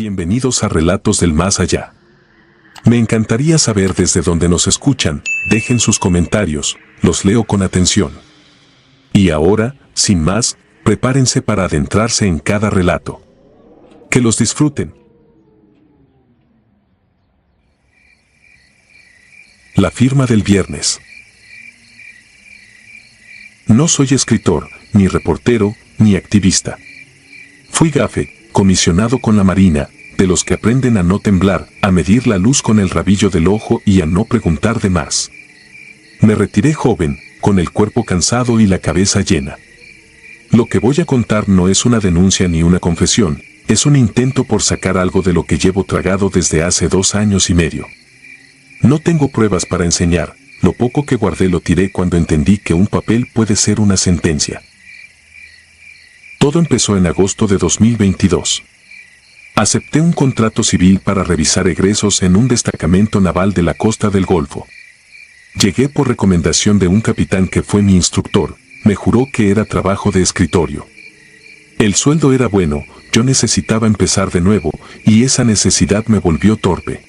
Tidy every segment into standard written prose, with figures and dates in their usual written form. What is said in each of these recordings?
Bienvenidos a Relatos del Más Allá. Me encantaría saber desde dónde nos escuchan, dejen sus comentarios, los leo con atención. Y ahora, sin más, prepárense para adentrarse en cada relato. Que los disfruten. La firma del viernes. No soy escritor, ni reportero, ni activista. Fui gafe, comisionado con la Marina, de los que aprenden a no temblar, a medir la luz con el rabillo del ojo y a no preguntar de más. Me retiré joven, con el cuerpo cansado y la cabeza llena. Lo que voy a contar no es una denuncia ni una confesión, es un intento por sacar algo de lo que llevo tragado desde hace 2 años y medio. No tengo pruebas para enseñar, lo poco que guardé lo tiré cuando entendí que un papel puede ser una sentencia. Todo empezó en agosto de 2022. Acepté un contrato civil para revisar egresos en un destacamento naval de la costa del Golfo. Llegué por recomendación de un capitán que fue mi instructor, me juró que era trabajo de escritorio. El sueldo era bueno, yo necesitaba empezar de nuevo, y esa necesidad me volvió torpe.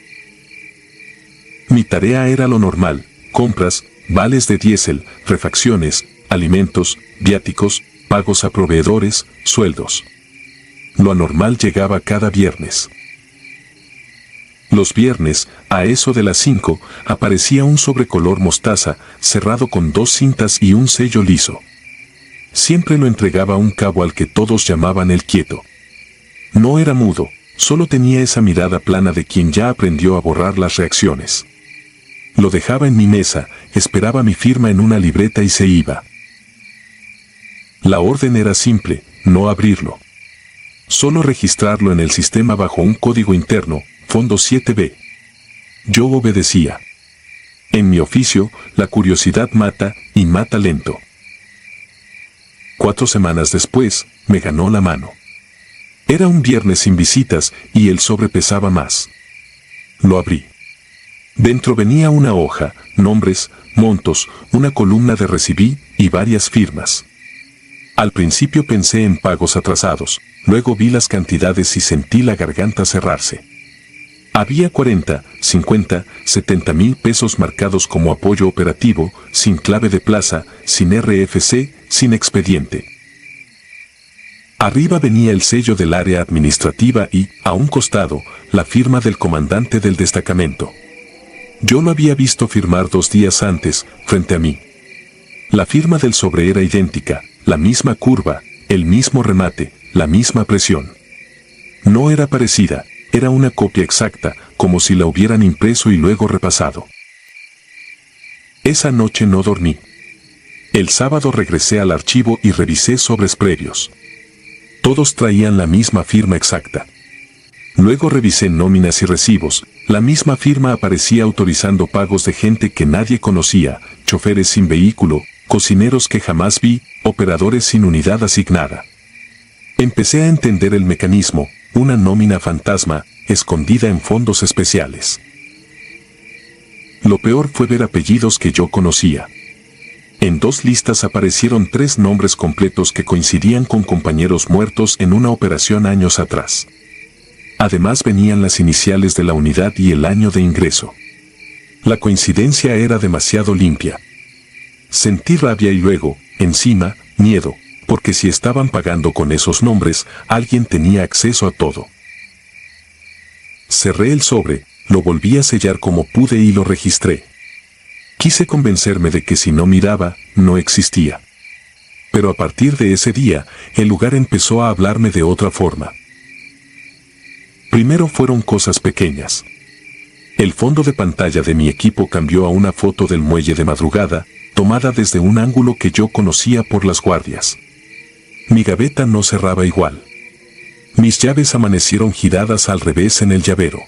Mi tarea era lo normal: compras, vales de diésel, refacciones, alimentos, viáticos, pagos a proveedores, sueldos. Lo anormal llegaba cada viernes. Los viernes, a eso de las 5, aparecía un sobre color mostaza, cerrado con 2 cintas y un sello liso. Siempre lo entregaba un cabo al que todos llamaban el quieto. No era mudo, solo tenía esa mirada plana de quien ya aprendió a borrar las reacciones. Lo dejaba en mi mesa, esperaba mi firma en una libreta y se iba. La orden era simple: no abrirlo. Solo registrarlo en el sistema bajo un código interno, fondo 7B. Yo obedecía. En mi oficio, la curiosidad mata, y mata lento. 4 semanas después, me ganó la mano. Era un viernes sin visitas, y el sobre pesaba más. Lo abrí. Dentro venía una hoja, nombres, montos, una columna de recibí, y varias firmas. Al principio pensé en pagos atrasados, luego vi las cantidades y sentí la garganta cerrarse. Había 40, 50, 70 mil pesos marcados como apoyo operativo, sin clave de plaza, sin RFC, sin expediente. Arriba venía el sello del área administrativa y, a un costado, la firma del comandante del destacamento. Yo lo había visto firmar 2 días antes, frente a mí. La firma del sobre era idéntica, la misma curva, el mismo remate, la misma presión. No era parecida, era una copia exacta, como si la hubieran impreso y luego repasado. Esa noche no dormí. El sábado regresé al archivo y revisé sobres previos. Todos traían la misma firma exacta. Luego revisé nóminas y recibos, la misma firma aparecía autorizando pagos de gente que nadie conocía, choferes sin vehículo, cocineros que jamás vi, operadores sin unidad asignada. Empecé a entender el mecanismo: una nómina fantasma, escondida en fondos especiales. Lo peor fue ver apellidos que yo conocía. En 2 listas aparecieron 3 nombres completos que coincidían con compañeros muertos en una operación años atrás. Además venían las iniciales de la unidad y el año de ingreso. La coincidencia era demasiado limpia. Sentí rabia y luego, encima, miedo, porque si estaban pagando con esos nombres, alguien tenía acceso a todo. Cerré el sobre, lo volví a sellar como pude y lo registré. Quise convencerme de que si no miraba, no existía. Pero a partir de ese día, el lugar empezó a hablarme de otra forma. Primero fueron cosas pequeñas. El fondo de pantalla de mi equipo cambió a una foto del muelle de madrugada, tomada desde un ángulo que yo conocía por las guardias. Mi gaveta no cerraba igual. Mis llaves amanecieron giradas al revés en el llavero.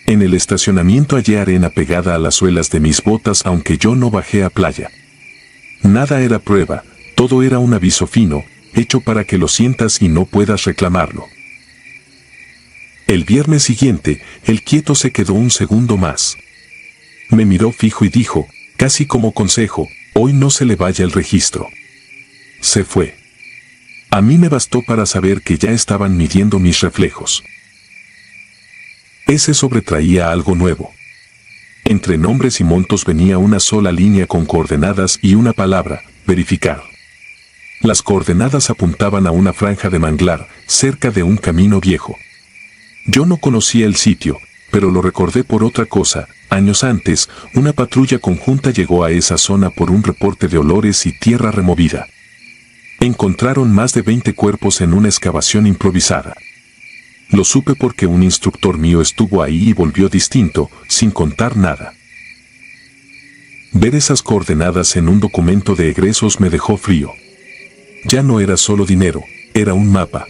En el estacionamiento hallé arena pegada a las suelas de mis botas aunque yo no bajé a playa. Nada era prueba, todo era un aviso fino, hecho para que lo sientas y no puedas reclamarlo. El viernes siguiente, el quieto se quedó un segundo más. Me miró fijo y dijo, casi como consejo: hoy no se le vaya el registro. Se fue. A mí me bastó para saber que ya estaban midiendo mis reflejos. Ese sobre traía algo nuevo. Entre nombres y montos venía una sola línea con coordenadas y una palabra: verificar. Las coordenadas apuntaban a una franja de manglar, cerca de un camino viejo. Yo no conocía el sitio, pero lo recordé por otra cosa. Años antes, una patrulla conjunta llegó a esa zona por un reporte de olores y tierra removida. Encontraron más de 20 cuerpos en una excavación improvisada. Lo supe porque un instructor mío estuvo ahí y volvió distinto, sin contar nada. Ver esas coordenadas en un documento de egresos me dejó frío. Ya no era solo dinero, era un mapa.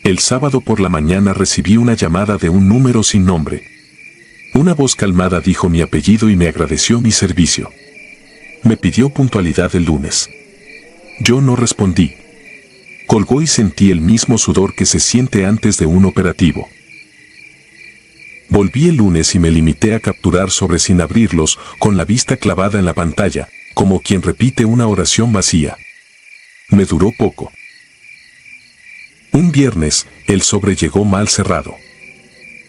El sábado por la mañana recibí una llamada de un número sin nombre. Una voz calmada dijo mi apellido y me agradeció mi servicio. Me pidió puntualidad el lunes. Yo no respondí. Colgó y sentí el mismo sudor que se siente antes de un operativo. Volví el lunes y me limité a capturar sobres sin abrirlos, con la vista clavada en la pantalla, como quien repite una oración vacía. Me duró poco. Un viernes, el sobre llegó mal cerrado.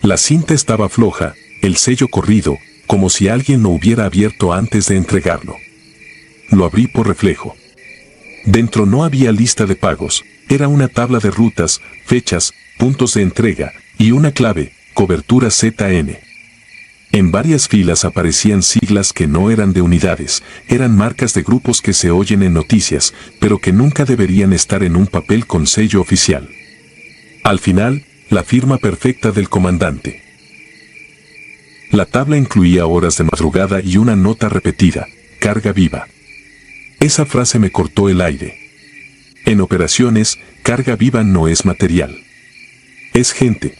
La cinta estaba floja, el sello corrido, como si alguien lo hubiera abierto antes de entregarlo. Lo abrí por reflejo. Dentro no había lista de pagos, era una tabla de rutas, fechas, puntos de entrega, y una clave: cobertura ZN. En varias filas aparecían siglas que no eran de unidades, eran marcas de grupos que se oyen en noticias, pero que nunca deberían estar en un papel con sello oficial. Al final, la firma perfecta del comandante. La tabla incluía horas de madrugada y una nota repetida: carga viva. Esa frase me cortó el aire. En operaciones, carga viva no es material. Es gente.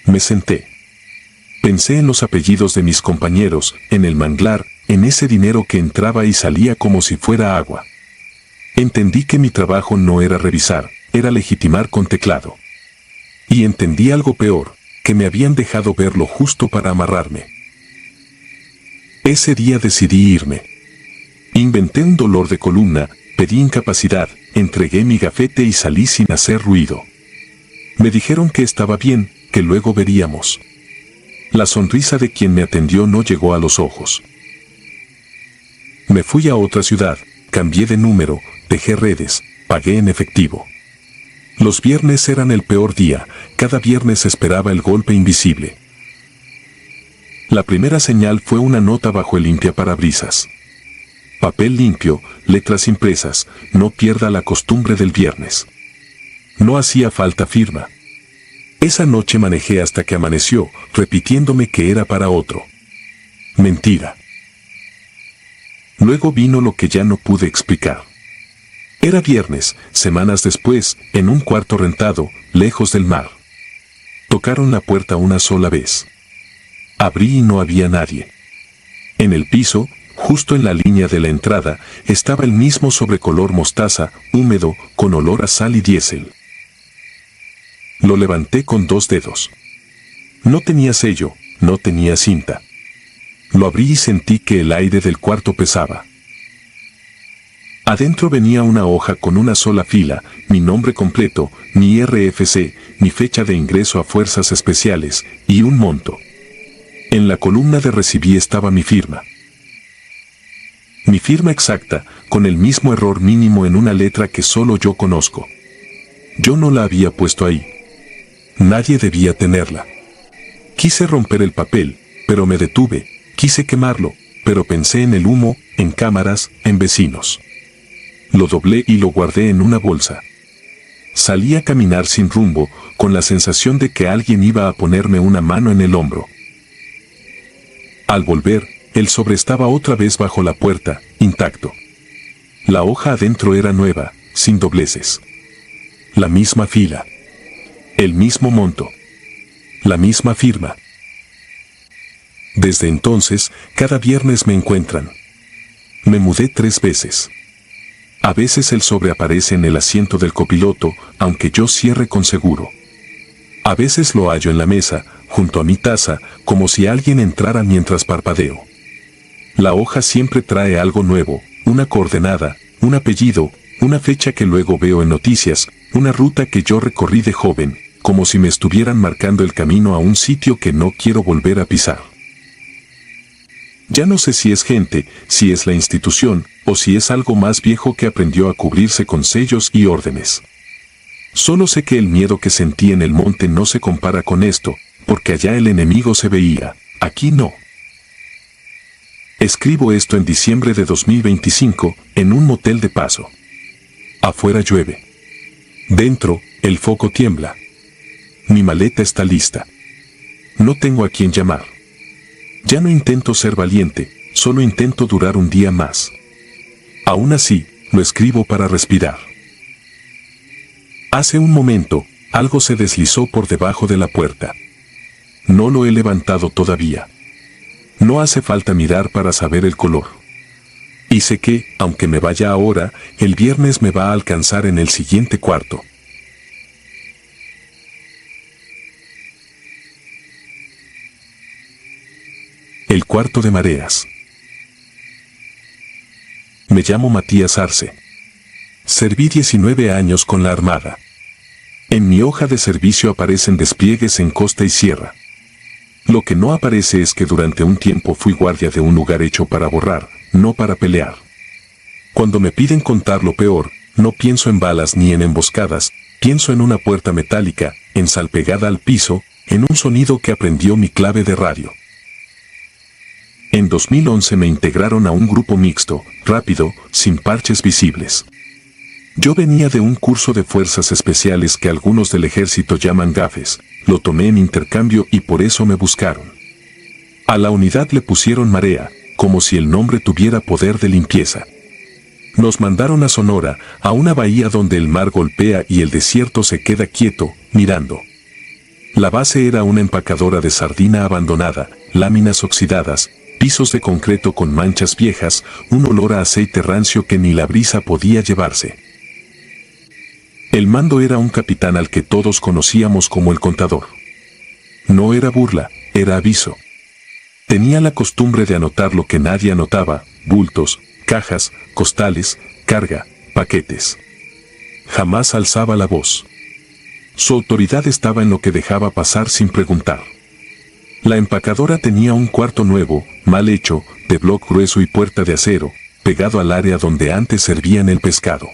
Me senté. Pensé en los apellidos de mis compañeros, en el manglar, en ese dinero que entraba y salía como si fuera agua. Entendí que mi trabajo no era revisar, era legitimar con teclado. Y entendí algo peor, que me habían dejado ver lo justo para amarrarme. Ese día decidí irme. Inventé un dolor de columna, pedí incapacidad, entregué mi gafete y salí sin hacer ruido. Me dijeron que estaba bien, que luego veríamos. La sonrisa de quien me atendió no llegó a los ojos. Me fui a otra ciudad, cambié de número, dejé redes, pagué en efectivo. Los viernes eran el peor día, cada viernes esperaba el golpe invisible. La primera señal fue una nota bajo el limpiaparabrisas. Papel limpio, letras impresas, no pierda la costumbre del viernes. No hacía falta firma. Esa noche manejé hasta que amaneció, repitiéndome que era para otro. Mentira. Luego vino lo que ya no pude explicar. Era viernes, semanas después, en un cuarto rentado, lejos del mar. Tocaron la puerta una sola vez. Abrí y no había nadie. En el piso, justo en la línea de la entrada, estaba el mismo sobre color mostaza, húmedo, con olor a sal y diésel. Lo levanté con 2 dedos. No tenía sello, no tenía cinta. Lo abrí y sentí que el aire del cuarto pesaba. Adentro venía una hoja con una sola fila, mi nombre completo, mi RFC, mi fecha de ingreso a Fuerzas Especiales, y un monto. En la columna de recibí estaba mi firma. Mi firma exacta, con el mismo error mínimo en una letra que solo yo conozco. Yo no la había puesto ahí. Nadie debía tenerla. Quise romper el papel, pero me detuve, quise quemarlo, pero pensé en el humo, en cámaras, en vecinos. Lo doblé y lo guardé en una bolsa. Salí a caminar sin rumbo, con la sensación de que alguien iba a ponerme una mano en el hombro. Al volver, el sobre estaba otra vez bajo la puerta, intacto. La hoja adentro era nueva, sin dobleces. La misma fila. El mismo monto. La misma firma. Desde entonces, cada viernes me encuentran. Me mudé 3 veces. A veces el sobre aparece en el asiento del copiloto, aunque yo cierre con seguro. A veces lo hallo en la mesa, junto a mi taza, como si alguien entrara mientras parpadeo. La hoja siempre trae algo nuevo, una coordenada, un apellido, una fecha que luego veo en noticias, una ruta que yo recorrí de joven, como si me estuvieran marcando el camino a un sitio que no quiero volver a pisar. Ya no sé si es gente, si es la institución, o si es algo más viejo que aprendió a cubrirse con sellos y órdenes. Solo sé que el miedo que sentí en el monte no se compara con esto, porque allá el enemigo se veía, aquí no. Escribo esto en diciembre de 2025, en un motel de paso. Afuera llueve. Dentro, el foco tiembla. Mi maleta está lista. No tengo a quién llamar. Ya no intento ser valiente, solo intento durar un día más. Aún así, lo escribo para respirar. Hace un momento, algo se deslizó por debajo de la puerta. No lo he levantado todavía. No hace falta mirar para saber el color. Y sé que, aunque me vaya ahora, el viernes me va a alcanzar en el siguiente cuarto. El cuarto de mareas. Me llamo Matías Arce. Serví 19 años con la Armada. En mi hoja de servicio aparecen despliegues en costa y sierra. Lo que no aparece es que durante un tiempo fui guardia de un lugar hecho para borrar, no para pelear. Cuando me piden contar lo peor, no pienso en balas ni en emboscadas, pienso en una puerta metálica, en sal pegada al piso, en un sonido que aprendió mi clave de radio. En 2011 me integraron a un grupo mixto, rápido, sin parches visibles. Yo venía de un curso de fuerzas especiales que algunos del ejército llaman gafes, lo tomé en intercambio y por eso me buscaron. A la unidad le pusieron Marea, como si el nombre tuviera poder de limpieza. Nos mandaron a Sonora, a una bahía donde el mar golpea y el desierto se queda quieto, mirando. La base era una empacadora de sardina abandonada, láminas oxidadas, pisos de concreto con manchas viejas, un olor a aceite rancio que ni la brisa podía llevarse. El mando era un capitán al que todos conocíamos como el contador. No era burla, era aviso. Tenía la costumbre de anotar lo que nadie anotaba, bultos, cajas, costales, carga, paquetes. Jamás alzaba la voz. Su autoridad estaba en lo que dejaba pasar sin preguntar. La empacadora tenía un cuarto nuevo, mal hecho, de bloc grueso y puerta de acero, pegado al área donde antes servían el pescado.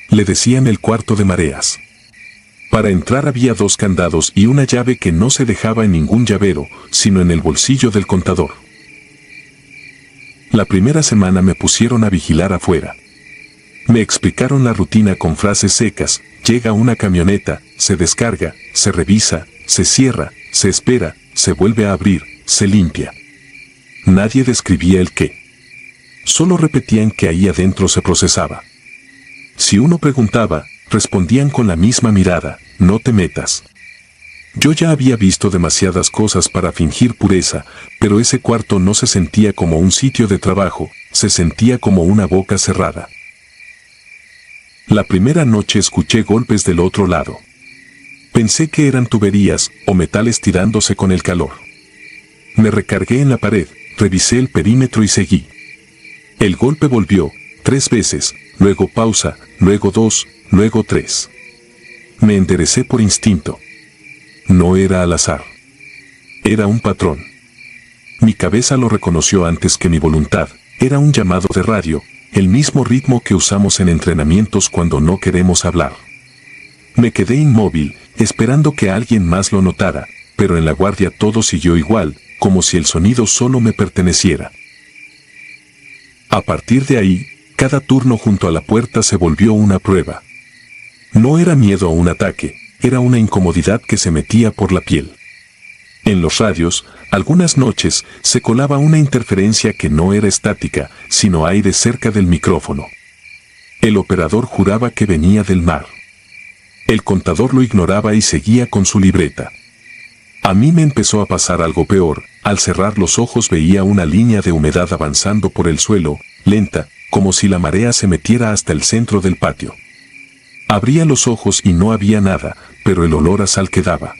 Le decían el cuarto de mareas. Para entrar había 2 candados y una llave que no se dejaba en ningún llavero, sino en el bolsillo del contador. La primera semana me pusieron a vigilar afuera. Me explicaron la rutina con frases secas: llega una camioneta, se descarga, se revisa, se cierra, se espera, se vuelve a abrir, se limpia. Nadie describía el qué. Solo repetían que ahí adentro se procesaba. Si uno preguntaba, respondían con la misma mirada: no te metas. Yo ya había visto demasiadas cosas para fingir pureza, pero ese cuarto no se sentía como un sitio de trabajo, se sentía como una boca cerrada. La primera noche escuché golpes del otro lado. Pensé que eran tuberías o metales tirándose con el calor. Me recargué en la pared, revisé el perímetro y seguí. El golpe volvió, 3 veces, luego pausa, luego 2, luego 3. Me enderecé por instinto. No era al azar. Era un patrón. Mi cabeza lo reconoció antes que mi voluntad, era un llamado de radio, el mismo ritmo que usamos en entrenamientos cuando no queremos hablar. Me quedé inmóvil, esperando que alguien más lo notara, pero en la guardia todo siguió igual, como si el sonido solo me perteneciera. A partir de ahí, cada turno junto a la puerta se volvió una prueba. No era miedo a un ataque, era una incomodidad que se metía por la piel. En los radios, algunas noches, se colaba una interferencia que no era estática, sino aire cerca del micrófono. El operador juraba que venía del mar. El contador lo ignoraba y seguía con su libreta. A mí me empezó a pasar algo peor. Al cerrar los ojos veía una línea de humedad avanzando por el suelo, lenta, como si la marea se metiera hasta el centro del patio. Abría los ojos y no había nada, pero el olor a sal quedaba.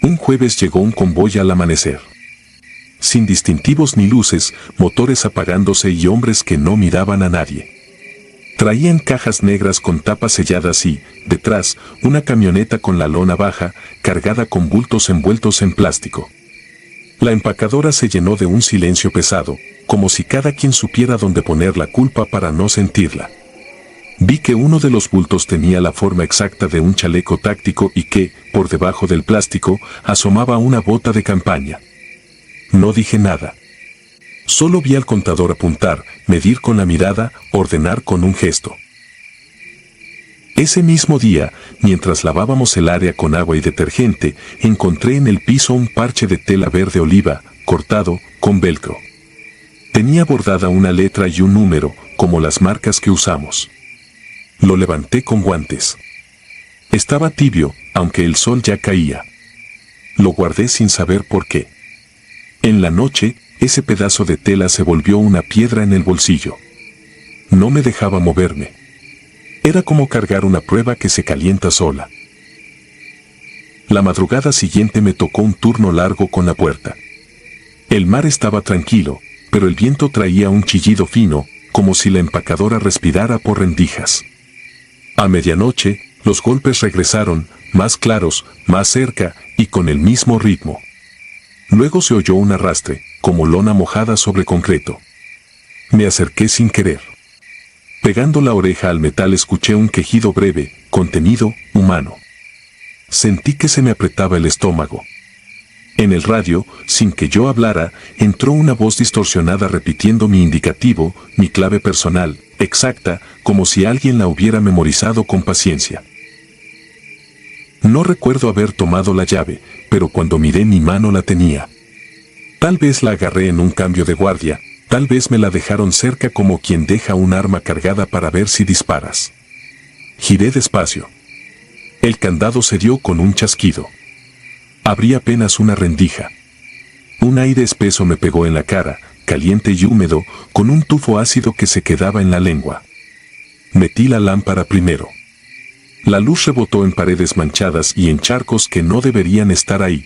Un jueves llegó un convoy al amanecer. Sin distintivos ni luces, motores apagándose y hombres que no miraban a nadie. Traían cajas negras con tapas selladas y, detrás, una camioneta con la lona baja, cargada con bultos envueltos en plástico. La empacadora se llenó de un silencio pesado, como si cada quien supiera dónde poner la culpa para no sentirla. Vi que uno de los bultos tenía la forma exacta de un chaleco táctico y que, por debajo del plástico, asomaba una bota de campaña. No dije nada. Solo vi al contador apuntar, medir con la mirada, ordenar con un gesto. Ese mismo día, mientras lavábamos el área con agua y detergente, encontré en el piso un parche de tela verde oliva, cortado, con velcro. Tenía bordada una letra y un número, como las marcas que usamos. Lo levanté con guantes. Estaba tibio, aunque el sol ya caía. Lo guardé sin saber por qué. En la noche, ese pedazo de tela se volvió una piedra en el bolsillo. No me dejaba moverme. Era como cargar una prueba que se calienta sola. La madrugada siguiente me tocó un turno largo con la puerta. El mar estaba tranquilo, pero el viento traía un chillido fino, como si la empacadora respirara por rendijas. A medianoche, los golpes regresaron, más claros, más cerca, y con el mismo ritmo. Luego se oyó un arrastre, como lona mojada sobre concreto. Me acerqué sin querer. Pegando la oreja al metal escuché un quejido breve, contenido, humano. Sentí que se me apretaba el estómago. En el radio, sin que yo hablara, entró una voz distorsionada repitiendo mi indicativo, mi clave personal, exacta, como si alguien la hubiera memorizado con paciencia. No recuerdo haber tomado la llave, pero cuando miré mi mano la tenía. Tal vez la agarré en un cambio de guardia, tal vez me la dejaron cerca como quien deja un arma cargada para ver si disparas. Giré despacio. El candado se dio con un chasquido. Abrí apenas una rendija. Un aire espeso me pegó en la cara, caliente y húmedo, con un tufo ácido que se quedaba en la lengua. Metí la lámpara primero. La luz rebotó en paredes manchadas y en charcos que no deberían estar ahí.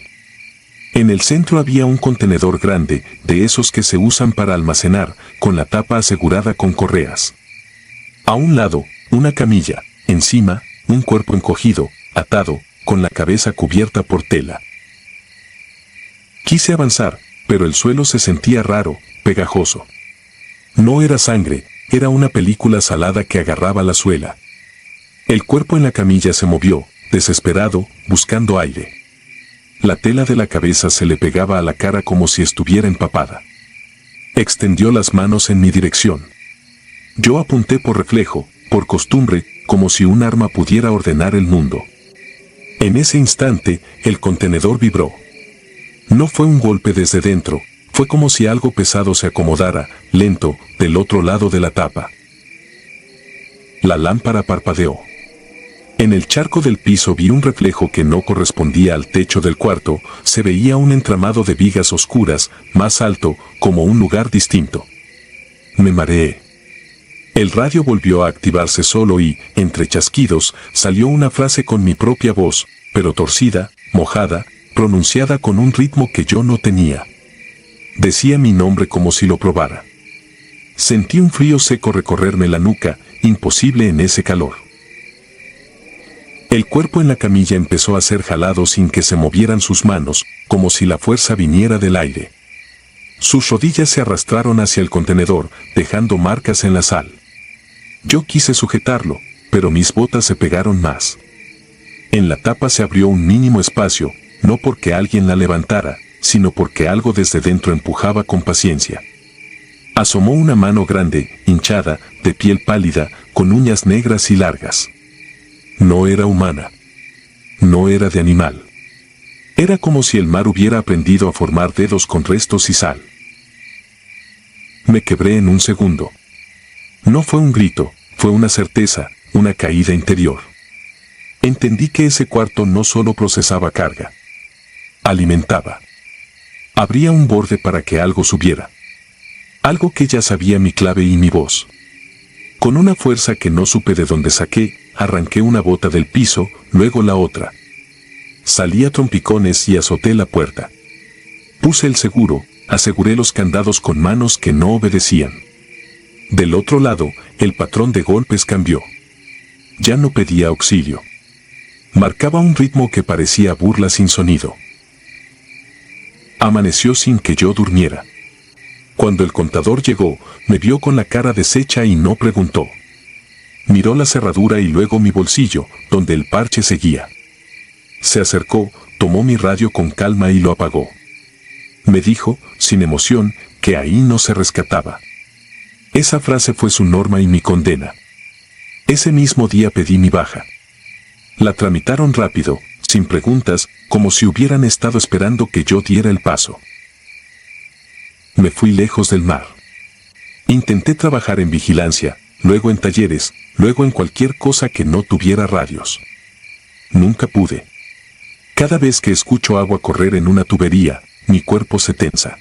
En el centro había un contenedor grande, de esos que se usan para almacenar, con la tapa asegurada con correas. A un lado, una camilla, encima, un cuerpo encogido, atado, con la cabeza cubierta por tela. Quise avanzar, pero el suelo se sentía raro, pegajoso. No era sangre, era una película salada que agarraba la suela. El cuerpo en la camilla se movió, desesperado, buscando aire. La tela de la cabeza se le pegaba a la cara como si estuviera empapada. Extendió las manos en mi dirección. Yo apunté por reflejo, por costumbre, como si un arma pudiera ordenar el mundo. En ese instante, el contenedor vibró. No fue un golpe desde dentro, fue como si algo pesado se acomodara, lento, del otro lado de la tapa. La lámpara parpadeó. En el charco del piso vi un reflejo que no correspondía al techo del cuarto, se veía un entramado de vigas oscuras, más alto, como un lugar distinto. Me mareé. El radio volvió a activarse solo y, entre chasquidos, salió una frase con mi propia voz, pero torcida, mojada, pronunciada con un ritmo que yo no tenía. Decía mi nombre como si lo probara. Sentí un frío seco recorrerme la nuca, imposible en ese calor. El cuerpo en la camilla empezó a ser jalado sin que se movieran sus manos, como si la fuerza viniera del aire. Sus rodillas se arrastraron hacia el contenedor, dejando marcas en la sal. Yo quise sujetarlo, pero mis botas se pegaron más. En la tapa se abrió un mínimo espacio, no porque alguien la levantara, sino porque algo desde dentro empujaba con paciencia. Asomó una mano grande, hinchada, de piel pálida, con uñas negras y largas. No era humana. No era de animal. Era como si el mar hubiera aprendido a formar dedos con restos y sal. Me quebré en un segundo. No fue un grito, fue una certeza, una caída interior. Entendí que ese cuarto no solo procesaba carga. Alimentaba. Abría un borde para que algo subiera. Algo que ya sabía mi clave y mi voz. Con una fuerza que no supe de dónde saqué, arranqué una bota del piso, luego la otra. Salí a trompicones y azoté la puerta. Puse el seguro, aseguré los candados con manos que no obedecían. Del otro lado, el patrón de golpes cambió. Ya no pedía auxilio. Marcaba un ritmo que parecía burla sin sonido. Amaneció sin que yo durmiera. Cuando el contador llegó, me vio con la cara deshecha y no preguntó. Miró la cerradura y luego mi bolsillo, donde el parche seguía. Se acercó, tomó mi radio con calma y lo apagó. Me dijo, sin emoción, que ahí no se rescataba. Esa frase fue su norma y mi condena. Ese mismo día pedí mi baja. La tramitaron rápido, sin preguntas, como si hubieran estado esperando que yo diera el paso. Me fui lejos del mar. Intenté trabajar en vigilancia, luego en talleres, luego en cualquier cosa que no tuviera radios. Nunca pude. Cada vez que escucho agua correr en una tubería, mi cuerpo se tensa.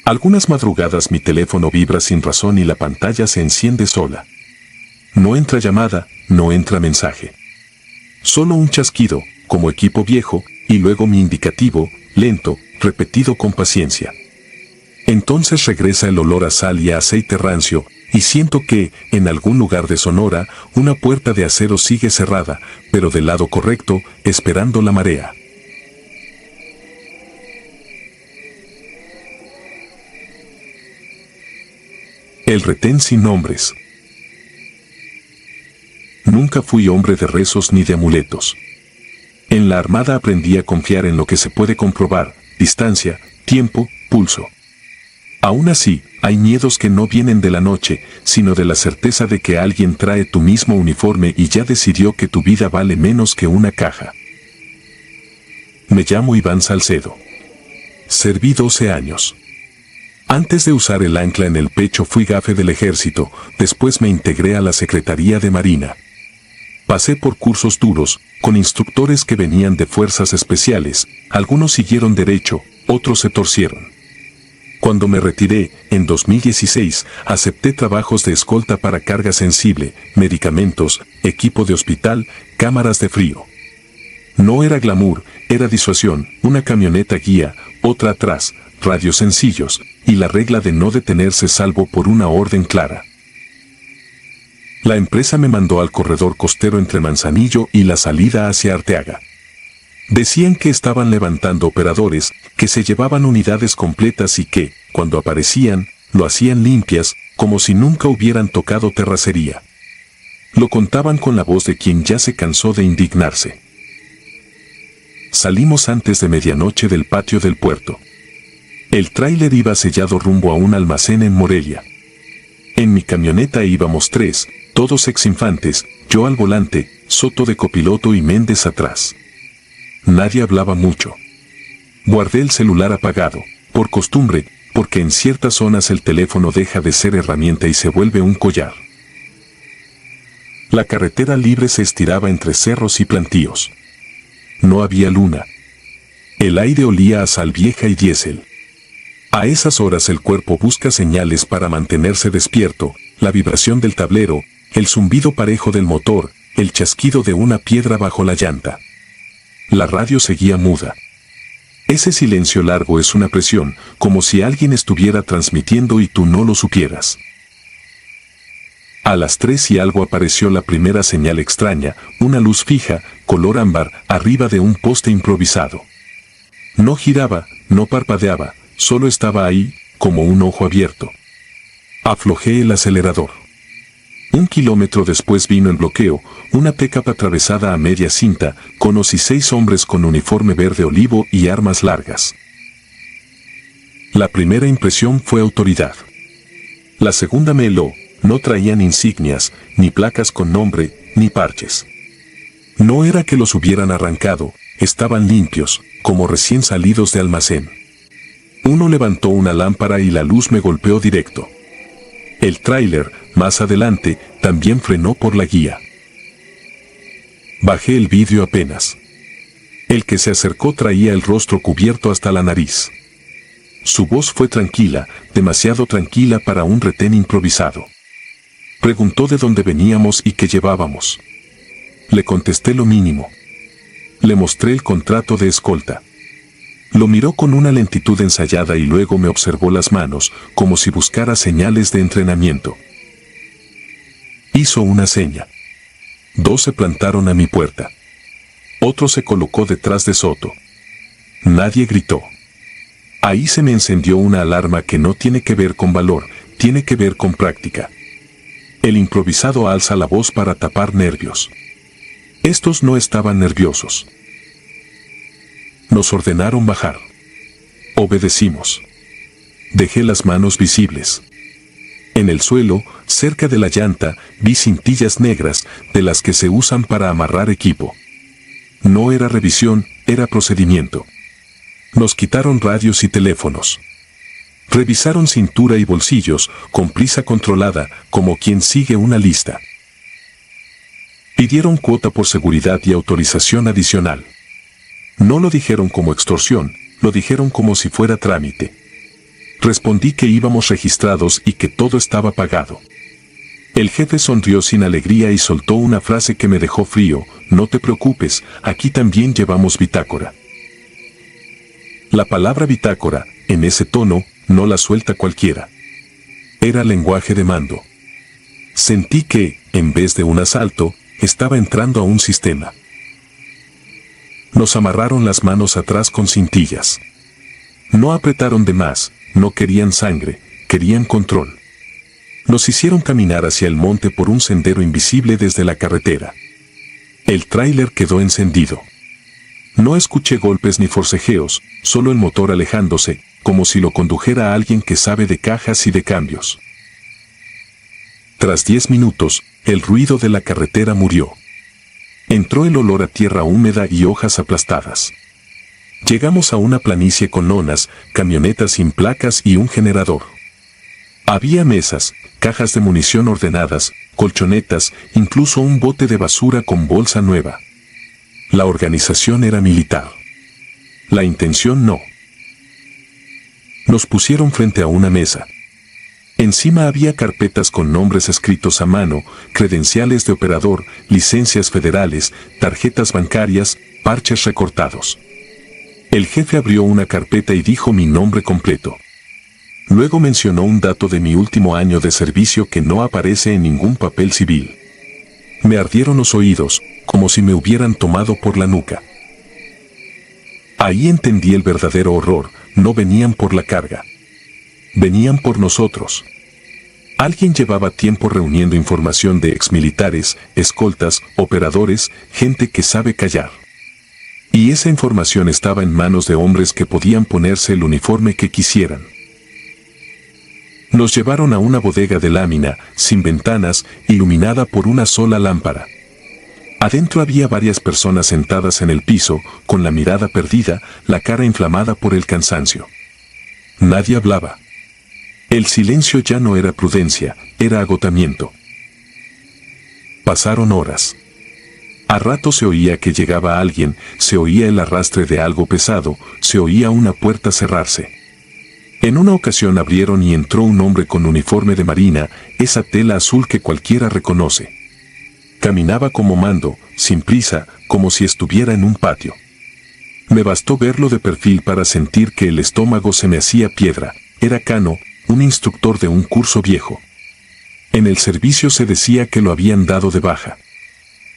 Algunas madrugadas mi teléfono vibra sin razón y la pantalla se enciende sola. No entra llamada, no entra mensaje. Solo un chasquido, como equipo viejo, y luego mi indicativo, lento, repetido con paciencia. Entonces regresa el olor a sal y a aceite rancio, y siento que, en algún lugar de Sonora, una puerta de acero sigue cerrada, pero del lado correcto, esperando la marea. El retén sin nombres. Nunca fui hombre de rezos ni de amuletos. En la armada aprendí a confiar en lo que se puede comprobar, distancia, tiempo, pulso. Aún así, hay miedos que no vienen de la noche, sino de la certeza de que alguien trae tu mismo uniforme y ya decidió que tu vida vale menos que una caja. Me llamo Iván Salcedo. Serví 12 años. Antes de usar el ancla en el pecho fui gafe del ejército, después me integré a la Secretaría de Marina. Pasé por cursos duros, con instructores que venían de fuerzas especiales, algunos siguieron derecho, otros se torcieron. Cuando me retiré, en 2016, acepté trabajos de escolta para carga sensible, medicamentos, equipo de hospital, cámaras de frío. No era glamour, era disuasión, una camioneta guía, otra atrás, radios sencillos, y la regla de no detenerse salvo por una orden clara. La empresa me mandó al corredor costero entre Manzanillo y la salida hacia Arteaga. Decían que estaban levantando operadores, que se llevaban unidades completas y que, cuando aparecían, lo hacían limpias, como si nunca hubieran tocado terracería. Lo contaban con la voz de quien ya se cansó de indignarse. Salimos antes de medianoche del patio del puerto. El tráiler iba sellado rumbo a un almacén en Morelia. En mi camioneta íbamos 3, todos exinfantes, yo al volante, Soto de copiloto y Méndez atrás. Nadie hablaba mucho. Guardé el celular apagado, por costumbre, porque en ciertas zonas el teléfono deja de ser herramienta y se vuelve un collar. La carretera libre se estiraba entre cerros y plantíos. No había luna. El aire olía a sal vieja y diésel. A esas horas el cuerpo busca señales para mantenerse despierto, la vibración del tablero, el zumbido parejo del motor, el chasquido de una piedra bajo la llanta. La radio seguía muda. Ese silencio largo es una presión, como si alguien estuviera transmitiendo y tú no lo supieras. A las 3 y algo apareció la primera señal extraña, una luz fija, color ámbar, arriba de un poste improvisado. No giraba, no parpadeaba, solo estaba ahí, como un ojo abierto. Aflojé el acelerador. 1 kilómetro después vino el bloqueo, una pickup atravesada a media cinta, conocí 6 hombres con uniforme verde olivo y armas largas. La primera impresión fue autoridad. La segunda me heló, no traían insignias, ni placas con nombre, ni parches. No era que los hubieran arrancado, estaban limpios, como recién salidos de almacén. Uno levantó una lámpara y la luz me golpeó directo. El tráiler, más adelante, también frenó por la guía. Bajé el vidrio apenas. El que se acercó traía el rostro cubierto hasta la nariz. Su voz fue tranquila, demasiado tranquila para un retén improvisado. Preguntó de dónde veníamos y qué llevábamos. Le contesté lo mínimo. Le mostré el contrato de escolta. Lo miró con una lentitud ensayada y luego me observó las manos, como si buscara señales de entrenamiento. Hizo una seña. 2 se plantaron a mi puerta. Otro se colocó detrás de Soto. Nadie gritó. Ahí se me encendió una alarma que no tiene que ver con valor, tiene que ver con práctica. El improvisado alza la voz para tapar nervios. Estos no estaban nerviosos. Nos ordenaron bajar. Obedecimos. Dejé las manos visibles. En el suelo, cerca de la llanta, vi cintillas negras, de las que se usan para amarrar equipo. No era revisión, era procedimiento. Nos quitaron radios y teléfonos. Revisaron cintura y bolsillos, con prisa controlada, como quien sigue una lista. Pidieron cuota por seguridad y autorización adicional. No lo dijeron como extorsión, lo dijeron como si fuera trámite. Respondí que íbamos registrados y que todo estaba pagado. El jefe sonrió sin alegría y soltó una frase que me dejó frío: no te preocupes, aquí también llevamos bitácora. La palabra bitácora, en ese tono, no la suelta cualquiera. Era lenguaje de mando. Sentí que, en vez de un asalto, estaba entrando a un sistema. Nos amarraron las manos atrás con cintillas. No apretaron de más, no querían sangre, querían control. Nos hicieron caminar hacia el monte por un sendero invisible desde la carretera. El tráiler quedó encendido. No escuché golpes ni forcejeos, solo el motor alejándose, como si lo condujera alguien que sabe de cajas y de cambios. Tras 10 minutos, el ruido de la carretera murió. Entró el olor a tierra húmeda y hojas aplastadas. Llegamos a una planicie con lonas, camionetas sin placas y un generador. Había mesas, cajas de munición ordenadas, colchonetas, incluso un bote de basura con bolsa nueva. La organización era militar. La intención no. Nos pusieron frente a una mesa. Encima había carpetas con nombres escritos a mano, credenciales de operador, licencias federales, tarjetas bancarias, parches recortados. El jefe abrió una carpeta y dijo mi nombre completo. Luego mencionó un dato de mi último año de servicio que no aparece en ningún papel civil. Me ardieron los oídos, como si me hubieran tomado por la nuca. Ahí entendí el verdadero horror: no venían por la carga. Venían por nosotros. Alguien llevaba tiempo reuniendo información de exmilitares, escoltas, operadores, gente que sabe callar. Y esa información estaba en manos de hombres que podían ponerse el uniforme que quisieran. Nos llevaron a una bodega de lámina, sin ventanas, iluminada por una sola lámpara. Adentro había varias personas sentadas en el piso, con la mirada perdida, la cara inflamada por el cansancio. Nadie hablaba. El silencio ya no era prudencia, era agotamiento. Pasaron horas. A rato se oía que llegaba alguien, se oía el arrastre de algo pesado, se oía una puerta cerrarse. En una ocasión abrieron y entró un hombre con uniforme de marina, esa tela azul que cualquiera reconoce. Caminaba como mando, sin prisa, como si estuviera en un patio. Me bastó verlo de perfil para sentir que el estómago se me hacía piedra. Era Cano, un instructor de un curso viejo. En el servicio se decía que lo habían dado de baja.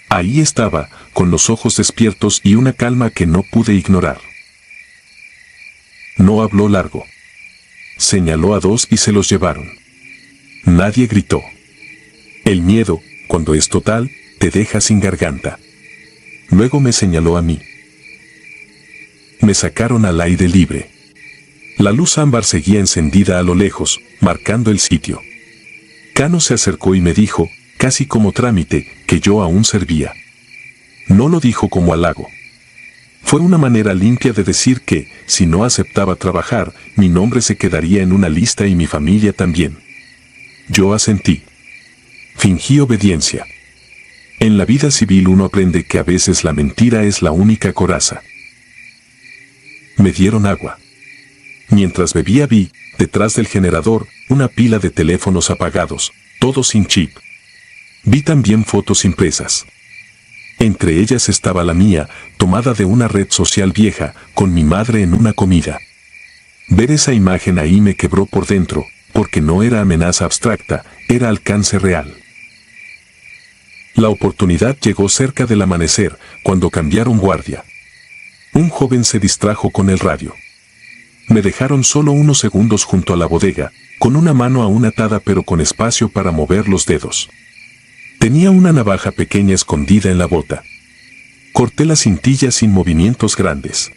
Ahí estaba, con los ojos despiertos y una calma que no pude ignorar. No habló largo. Señaló a 2 y se los llevaron. Nadie gritó. El miedo, cuando es total, te deja sin garganta. Luego me señaló a mí. Me sacaron al aire libre. La luz ámbar seguía encendida a lo lejos, marcando el sitio. Cano se acercó y me dijo, casi como trámite, que yo aún servía. No lo dijo como halago. Fue una manera limpia de decir que, si no aceptaba trabajar, mi nombre se quedaría en una lista y mi familia también. Yo asentí. Fingí obediencia. En la vida civil uno aprende que a veces la mentira es la única coraza. Me dieron agua. Mientras bebía vi, detrás del generador, una pila de teléfonos apagados, todos sin chip. Vi también fotos impresas. Entre ellas estaba la mía, tomada de una red social vieja, con mi madre en una comida. Ver esa imagen ahí me quebró por dentro, porque no era amenaza abstracta, era alcance real. La oportunidad llegó cerca del amanecer, cuando cambiaron guardia. Un joven se distrajo con el radio. Me dejaron solo unos segundos junto a la bodega, con una mano aún atada pero con espacio para mover los dedos. Tenía una navaja pequeña escondida en la bota. Corté la cintilla sin movimientos grandes.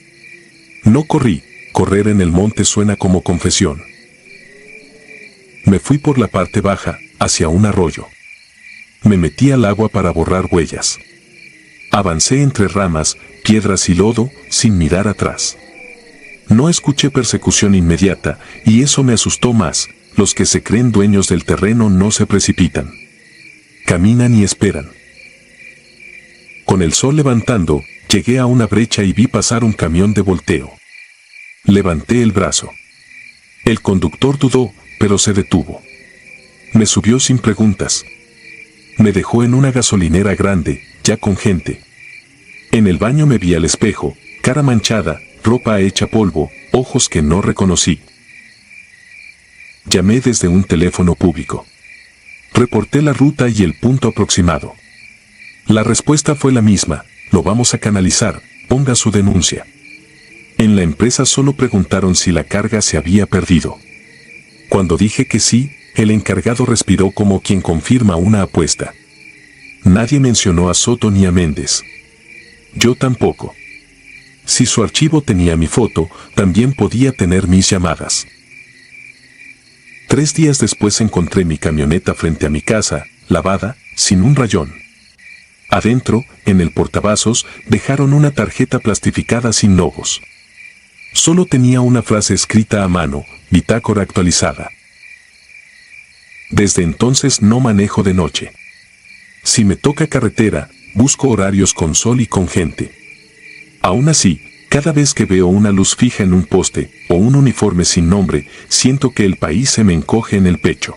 No corrí, correr en el monte suena como confesión. Me fui por la parte baja, hacia un arroyo. Me metí al agua para borrar huellas. Avancé entre ramas, piedras y lodo, sin mirar atrás. No escuché persecución inmediata, y eso me asustó más. Los que se creen dueños del terreno no se precipitan. Caminan y esperan. Con el sol levantando, llegué a una brecha y vi pasar un camión de volteo. Levanté el brazo. El conductor dudó, pero se detuvo. Me subió sin preguntas. Me dejó en una gasolinera grande, ya con gente. En el baño me vi al espejo, cara manchada, ropa hecha polvo, ojos que no reconocí. Llamé desde un teléfono público. Reporté la ruta y el punto aproximado. La respuesta fue la misma: lo vamos a canalizar, ponga su denuncia. En la empresa solo preguntaron si la carga se había perdido. Cuando dije que sí, el encargado respiró como quien confirma una apuesta. Nadie mencionó a Soto ni a Méndez. Yo tampoco. Si su archivo tenía mi foto, también podía tener mis llamadas. 3 días después encontré mi camioneta frente a mi casa, lavada, sin un rayón. Adentro, en el portavasos, dejaron una tarjeta plastificada sin logos. Solo tenía una frase escrita a mano: bitácora actualizada. Desde entonces no manejo de noche. Si me toca carretera, busco horarios con sol y con gente. Aún así, cada vez que veo una luz fija en un poste, o un uniforme sin nombre, siento que el país se me encoge en el pecho.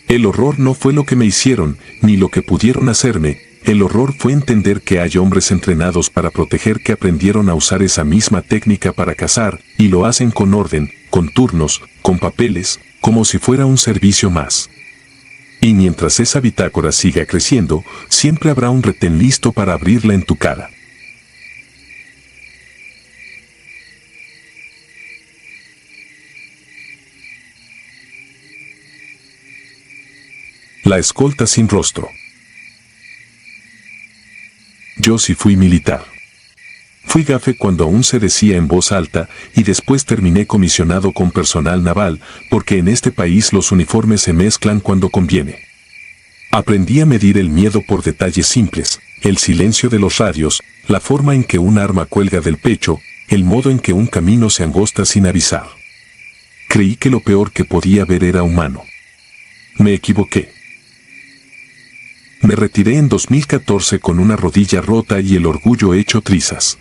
El horror no fue lo que me hicieron, ni lo que pudieron hacerme. El horror fue entender que hay hombres entrenados para proteger que aprendieron a usar esa misma técnica para cazar, y lo hacen con orden, con turnos, con papeles, como si fuera un servicio más. Y mientras esa bitácora siga creciendo, siempre habrá un retén listo para abrirla en tu cara. La escolta sin rostro. Yo sí fui militar. Fui gafe cuando aún se decía en voz alta, y después terminé comisionado con personal naval, porque en este país los uniformes se mezclan cuando conviene. Aprendí a medir el miedo por detalles simples: el silencio de los radios, la forma en que un arma cuelga del pecho, el modo en que un camino se angosta sin avisar. Creí que lo peor que podía ver era humano. Me equivoqué. Me retiré en 2014 con una rodilla rota y el orgullo hecho trizas.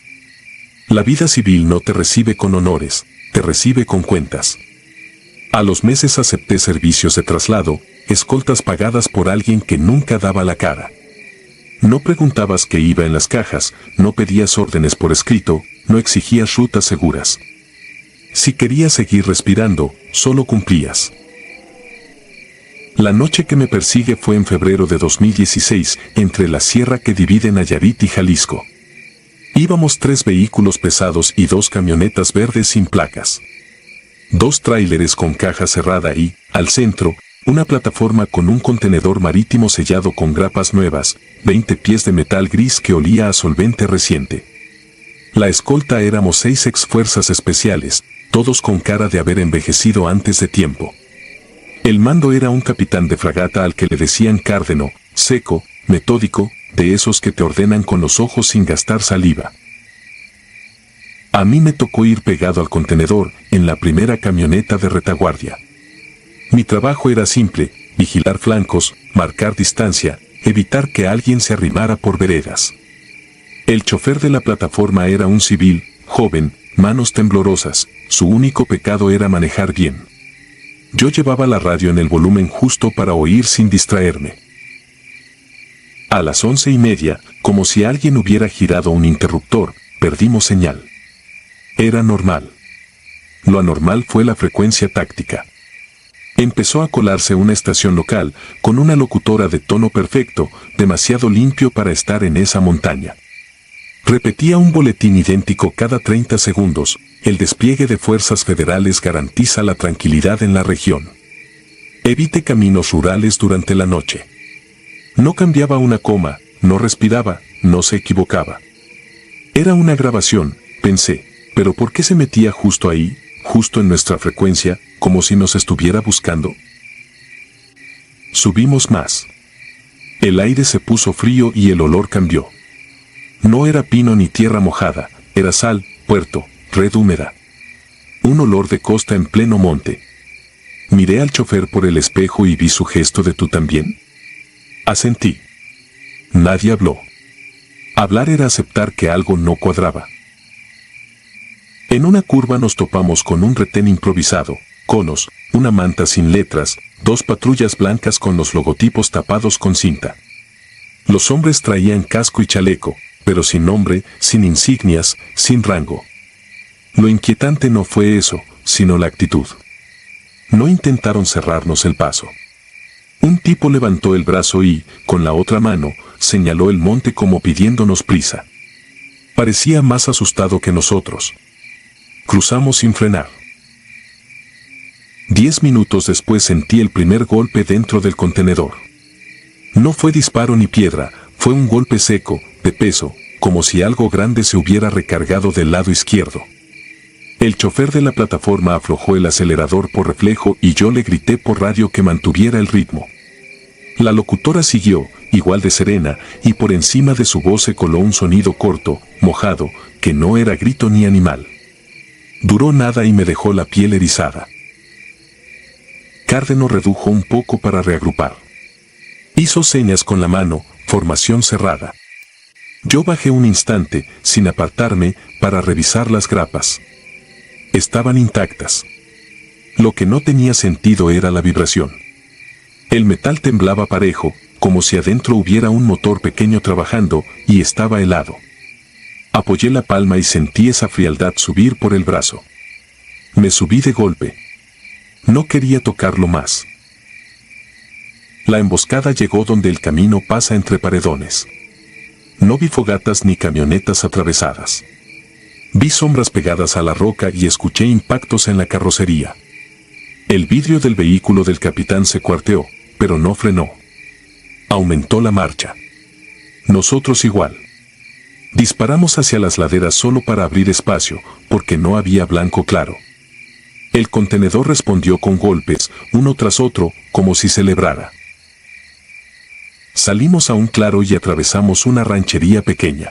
La vida civil no te recibe con honores, te recibe con cuentas. A los meses acepté servicios de traslado, escoltas pagadas por alguien que nunca daba la cara. No preguntabas qué iba en las cajas, no pedías órdenes por escrito, no exigías rutas seguras. Si querías seguir respirando, solo cumplías. La noche que me persigue fue en febrero de 2016, entre la sierra que divide Nayarit y Jalisco. Íbamos 3 vehículos pesados y 2 camionetas verdes sin placas. 2 tráileres con caja cerrada y, al centro, una plataforma con un contenedor marítimo sellado con grapas nuevas, 20 pies de metal gris que olía a solvente reciente. La escolta éramos 6 ex fuerzas especiales, todos con cara de haber envejecido antes de tiempo. El mando era un capitán de fragata al que le decían cárdeno, seco, metódico, de esos que te ordenan con los ojos sin gastar saliva. A mí me tocó ir pegado al contenedor, en la primera camioneta de retaguardia. Mi trabajo era simple: vigilar flancos, marcar distancia, evitar que alguien se arrimara por veredas. El chofer de la plataforma era un civil, joven, manos temblorosas, su único pecado era manejar bien. Yo llevaba la radio en el volumen justo para oír sin distraerme. A las 11:30, como si alguien hubiera girado un interruptor, perdimos señal. Era normal. Lo anormal fue la frecuencia táctica. Empezó a colarse una estación local, con una locutora de tono perfecto, demasiado limpio para estar en esa montaña. Repetía un boletín idéntico cada 30 segundos, el despliegue de fuerzas federales garantiza la tranquilidad en la región. Evite caminos rurales durante la noche. No cambiaba una coma, no respiraba, no se equivocaba. Era una grabación, pensé, pero ¿por qué se metía justo ahí, justo en nuestra frecuencia, como si nos estuviera buscando? Subimos más. El aire se puso frío y el olor cambió. No era pino ni tierra mojada, era sal, puerto, red húmeda. Un olor de costa en pleno monte. Miré al chofer por el espejo y vi su gesto de tú también. Asentí. Nadie habló. Hablar era aceptar que algo no cuadraba. En una curva nos topamos con un retén improvisado, conos, una manta sin letras, 2 patrullas blancas con los logotipos tapados con cinta. Los hombres traían casco y chaleco, pero sin nombre, sin insignias, sin rango. Lo inquietante no fue eso, sino la actitud. No intentaron cerrarnos el paso. Un tipo levantó el brazo y, con la otra mano, señaló el monte como pidiéndonos prisa. Parecía más asustado que nosotros. Cruzamos sin frenar. 10 minutos después sentí el primer golpe dentro del contenedor. No fue disparo ni piedra, fue un golpe seco, de peso, como si algo grande se hubiera recargado del lado izquierdo. El chofer de la plataforma aflojó el acelerador por reflejo y yo le grité por radio que mantuviera el ritmo. La locutora siguió, igual de serena, y por encima de su voz se coló un sonido corto, mojado, que no era grito ni animal. Duró nada y me dejó la piel erizada. Cárdeno redujo un poco para reagrupar. Hizo señas con la mano, formación cerrada. Yo bajé un instante, sin apartarme, para revisar las grapas. Estaban intactas. Lo que no tenía sentido era la vibración. El metal temblaba parejo, como si adentro hubiera un motor pequeño trabajando, y estaba helado. Apoyé la palma y sentí esa frialdad subir por el brazo. Me subí de golpe. No quería tocarlo más. La emboscada llegó donde el camino pasa entre paredones. No vi fogatas ni camionetas atravesadas. Vi sombras pegadas a la roca y escuché impactos en la carrocería. El vidrio del vehículo del capitán se cuarteó, pero no frenó. Aumentó la marcha. Nosotros igual. Disparamos hacia las laderas solo para abrir espacio, porque no había blanco claro. El contenedor respondió con golpes, uno tras otro, como si celebrara. Salimos a un claro y atravesamos una ranchería pequeña.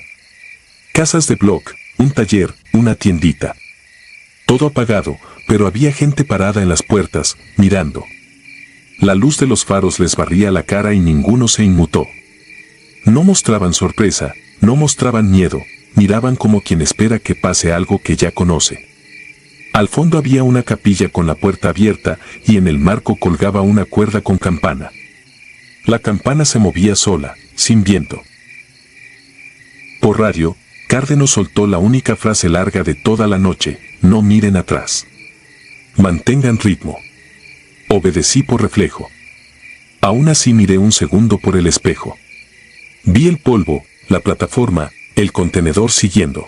Casas de bloc, un taller, una tiendita. Todo apagado, pero había gente parada en las puertas, mirando. La luz de los faros les barría la cara y ninguno se inmutó. No mostraban sorpresa, no mostraban miedo, miraban como quien espera que pase algo que ya conoce. Al fondo había una capilla con la puerta abierta y en el marco colgaba una cuerda con campana. La campana se movía sola, sin viento. Por radio, Cárdeno soltó la única frase larga de toda la noche: no miren atrás. Mantengan ritmo. Obedecí por reflejo. Aún así miré un segundo por el espejo. Vi el polvo, la plataforma, el contenedor siguiendo.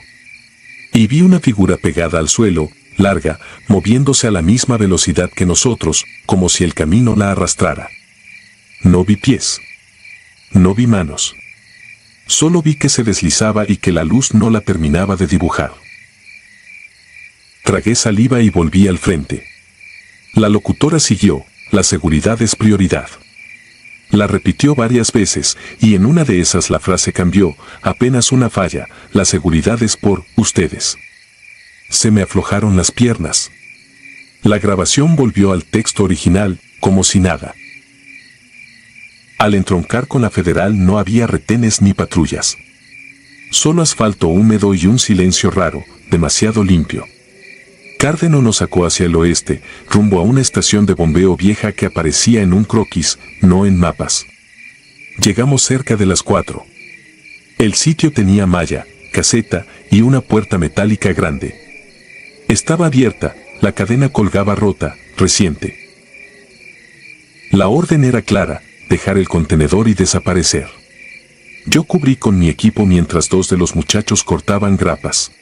Y vi una figura pegada al suelo, larga, moviéndose a la misma velocidad que nosotros, como si el camino la arrastrara. No vi pies. No vi manos. Solo vi que se deslizaba y que la luz no la terminaba de dibujar. Tragué saliva y volví al frente. La locutora siguió: la seguridad es prioridad. La repitió varias veces, y en una de esas la frase cambió: apenas una falla, la seguridad es por ustedes. Se me aflojaron las piernas. La grabación volvió al texto original, como si nada. Al entroncar con la federal no había retenes ni patrullas. Solo asfalto húmedo y un silencio raro, demasiado limpio. Cárdeno nos sacó hacia el oeste, rumbo a una estación de bombeo vieja que aparecía en un croquis, no en mapas. Llegamos cerca de las 4. El sitio tenía malla, caseta y una puerta metálica grande. Estaba abierta, la cadena colgaba rota, reciente. La orden era clara: dejar el contenedor y desaparecer. Yo cubrí con mi equipo mientras dos de los muchachos cortaban grapas.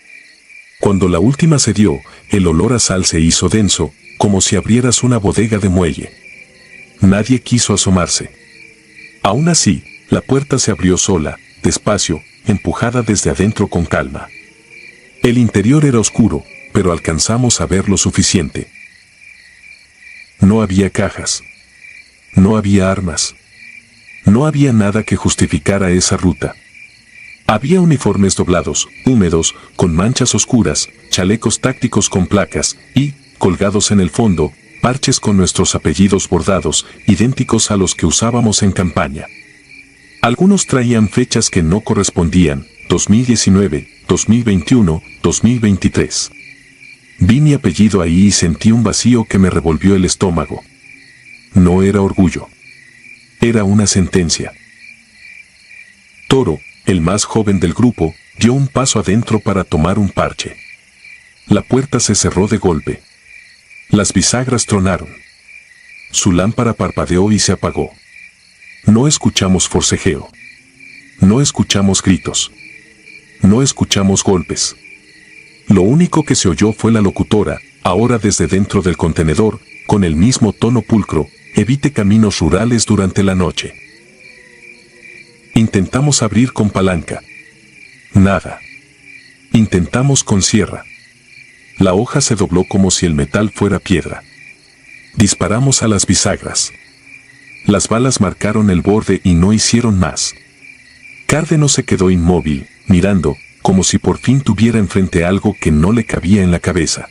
Cuando la última se dio, el olor a sal se hizo denso, como si abrieras una bodega de muelle. Nadie quiso asomarse. Aún así, la puerta se abrió sola, despacio, empujada desde adentro con calma. El interior era oscuro, pero alcanzamos a ver lo suficiente. No había cajas. No había armas. No había nada que justificara esa ruta. Había uniformes doblados, húmedos, con manchas oscuras, chalecos tácticos con placas y, colgados en el fondo, parches con nuestros apellidos bordados, idénticos a los que usábamos en campaña. Algunos traían fechas que no correspondían: 2019, 2021, 2023. Vi mi apellido ahí y sentí un vacío que me revolvió el estómago. No era orgullo. Era una sentencia. Toro, el más joven del grupo, dio un paso adentro para tomar un parche. La puerta se cerró de golpe. Las bisagras tronaron. Su lámpara parpadeó y se apagó. No escuchamos forcejeo. No escuchamos gritos. No escuchamos golpes. Lo único que se oyó fue la locutora, ahora desde dentro del contenedor, con el mismo tono pulcro: evite caminos rurales durante la noche. Intentamos abrir con palanca. Nada. Intentamos con sierra. La hoja se dobló como si el metal fuera piedra. Disparamos a las bisagras. Las balas marcaron el borde y no hicieron más. Cárdeno se quedó inmóvil, mirando, como si por fin tuviera enfrente algo que no le cabía en la cabeza.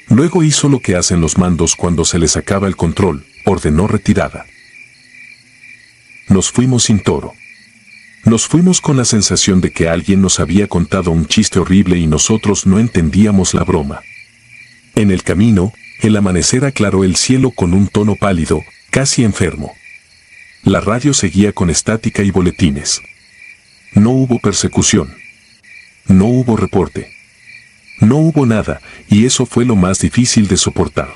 Luego hizo lo que hacen los mandos cuando se les acaba el control: ordenó retirada. Nos fuimos sin Toro. Nos fuimos con la sensación de que alguien nos había contado un chiste horrible y nosotros no entendíamos la broma. En el camino, el amanecer aclaró el cielo con un tono pálido, casi enfermo. La radio seguía con estática y boletines. No hubo persecución. No hubo reporte. No hubo nada, y eso fue lo más difícil de soportar.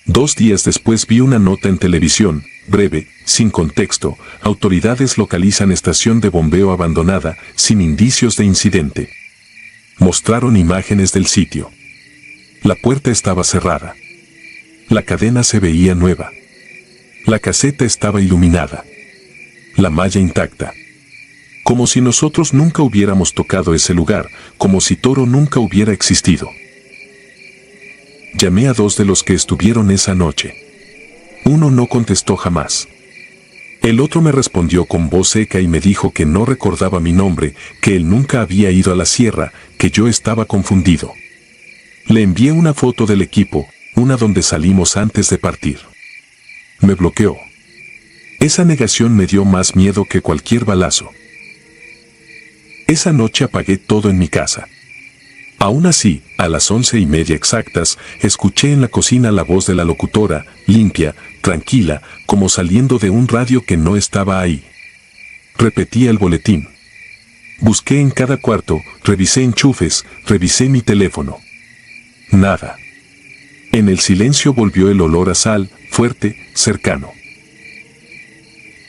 2 días después vi una nota en televisión, breve, sin contexto: autoridades localizan estación de bombeo abandonada, sin indicios de incidente. Mostraron imágenes del sitio. La puerta estaba cerrada. La cadena se veía nueva. La caseta estaba iluminada. La malla intacta. Como si nosotros nunca hubiéramos tocado ese lugar, como si Toro nunca hubiera existido. Llamé a 2 de los que estuvieron esa noche. Uno no contestó jamás. El otro me respondió con voz seca y me dijo que no recordaba mi nombre, que él nunca había ido a la sierra, que yo estaba confundido. Le envié una foto del equipo, una donde salimos antes de partir. Me bloqueó. Esa negación me dio más miedo que cualquier balazo. Esa noche apagué todo en mi casa. Aún así, a las 11:30 exactas, escuché en la cocina la voz de la locutora, limpia, tranquila, como saliendo de un radio que no estaba ahí. Repetía el boletín. Busqué en cada cuarto, revisé enchufes, revisé mi teléfono. Nada. En el silencio volvió el olor a sal, fuerte, cercano.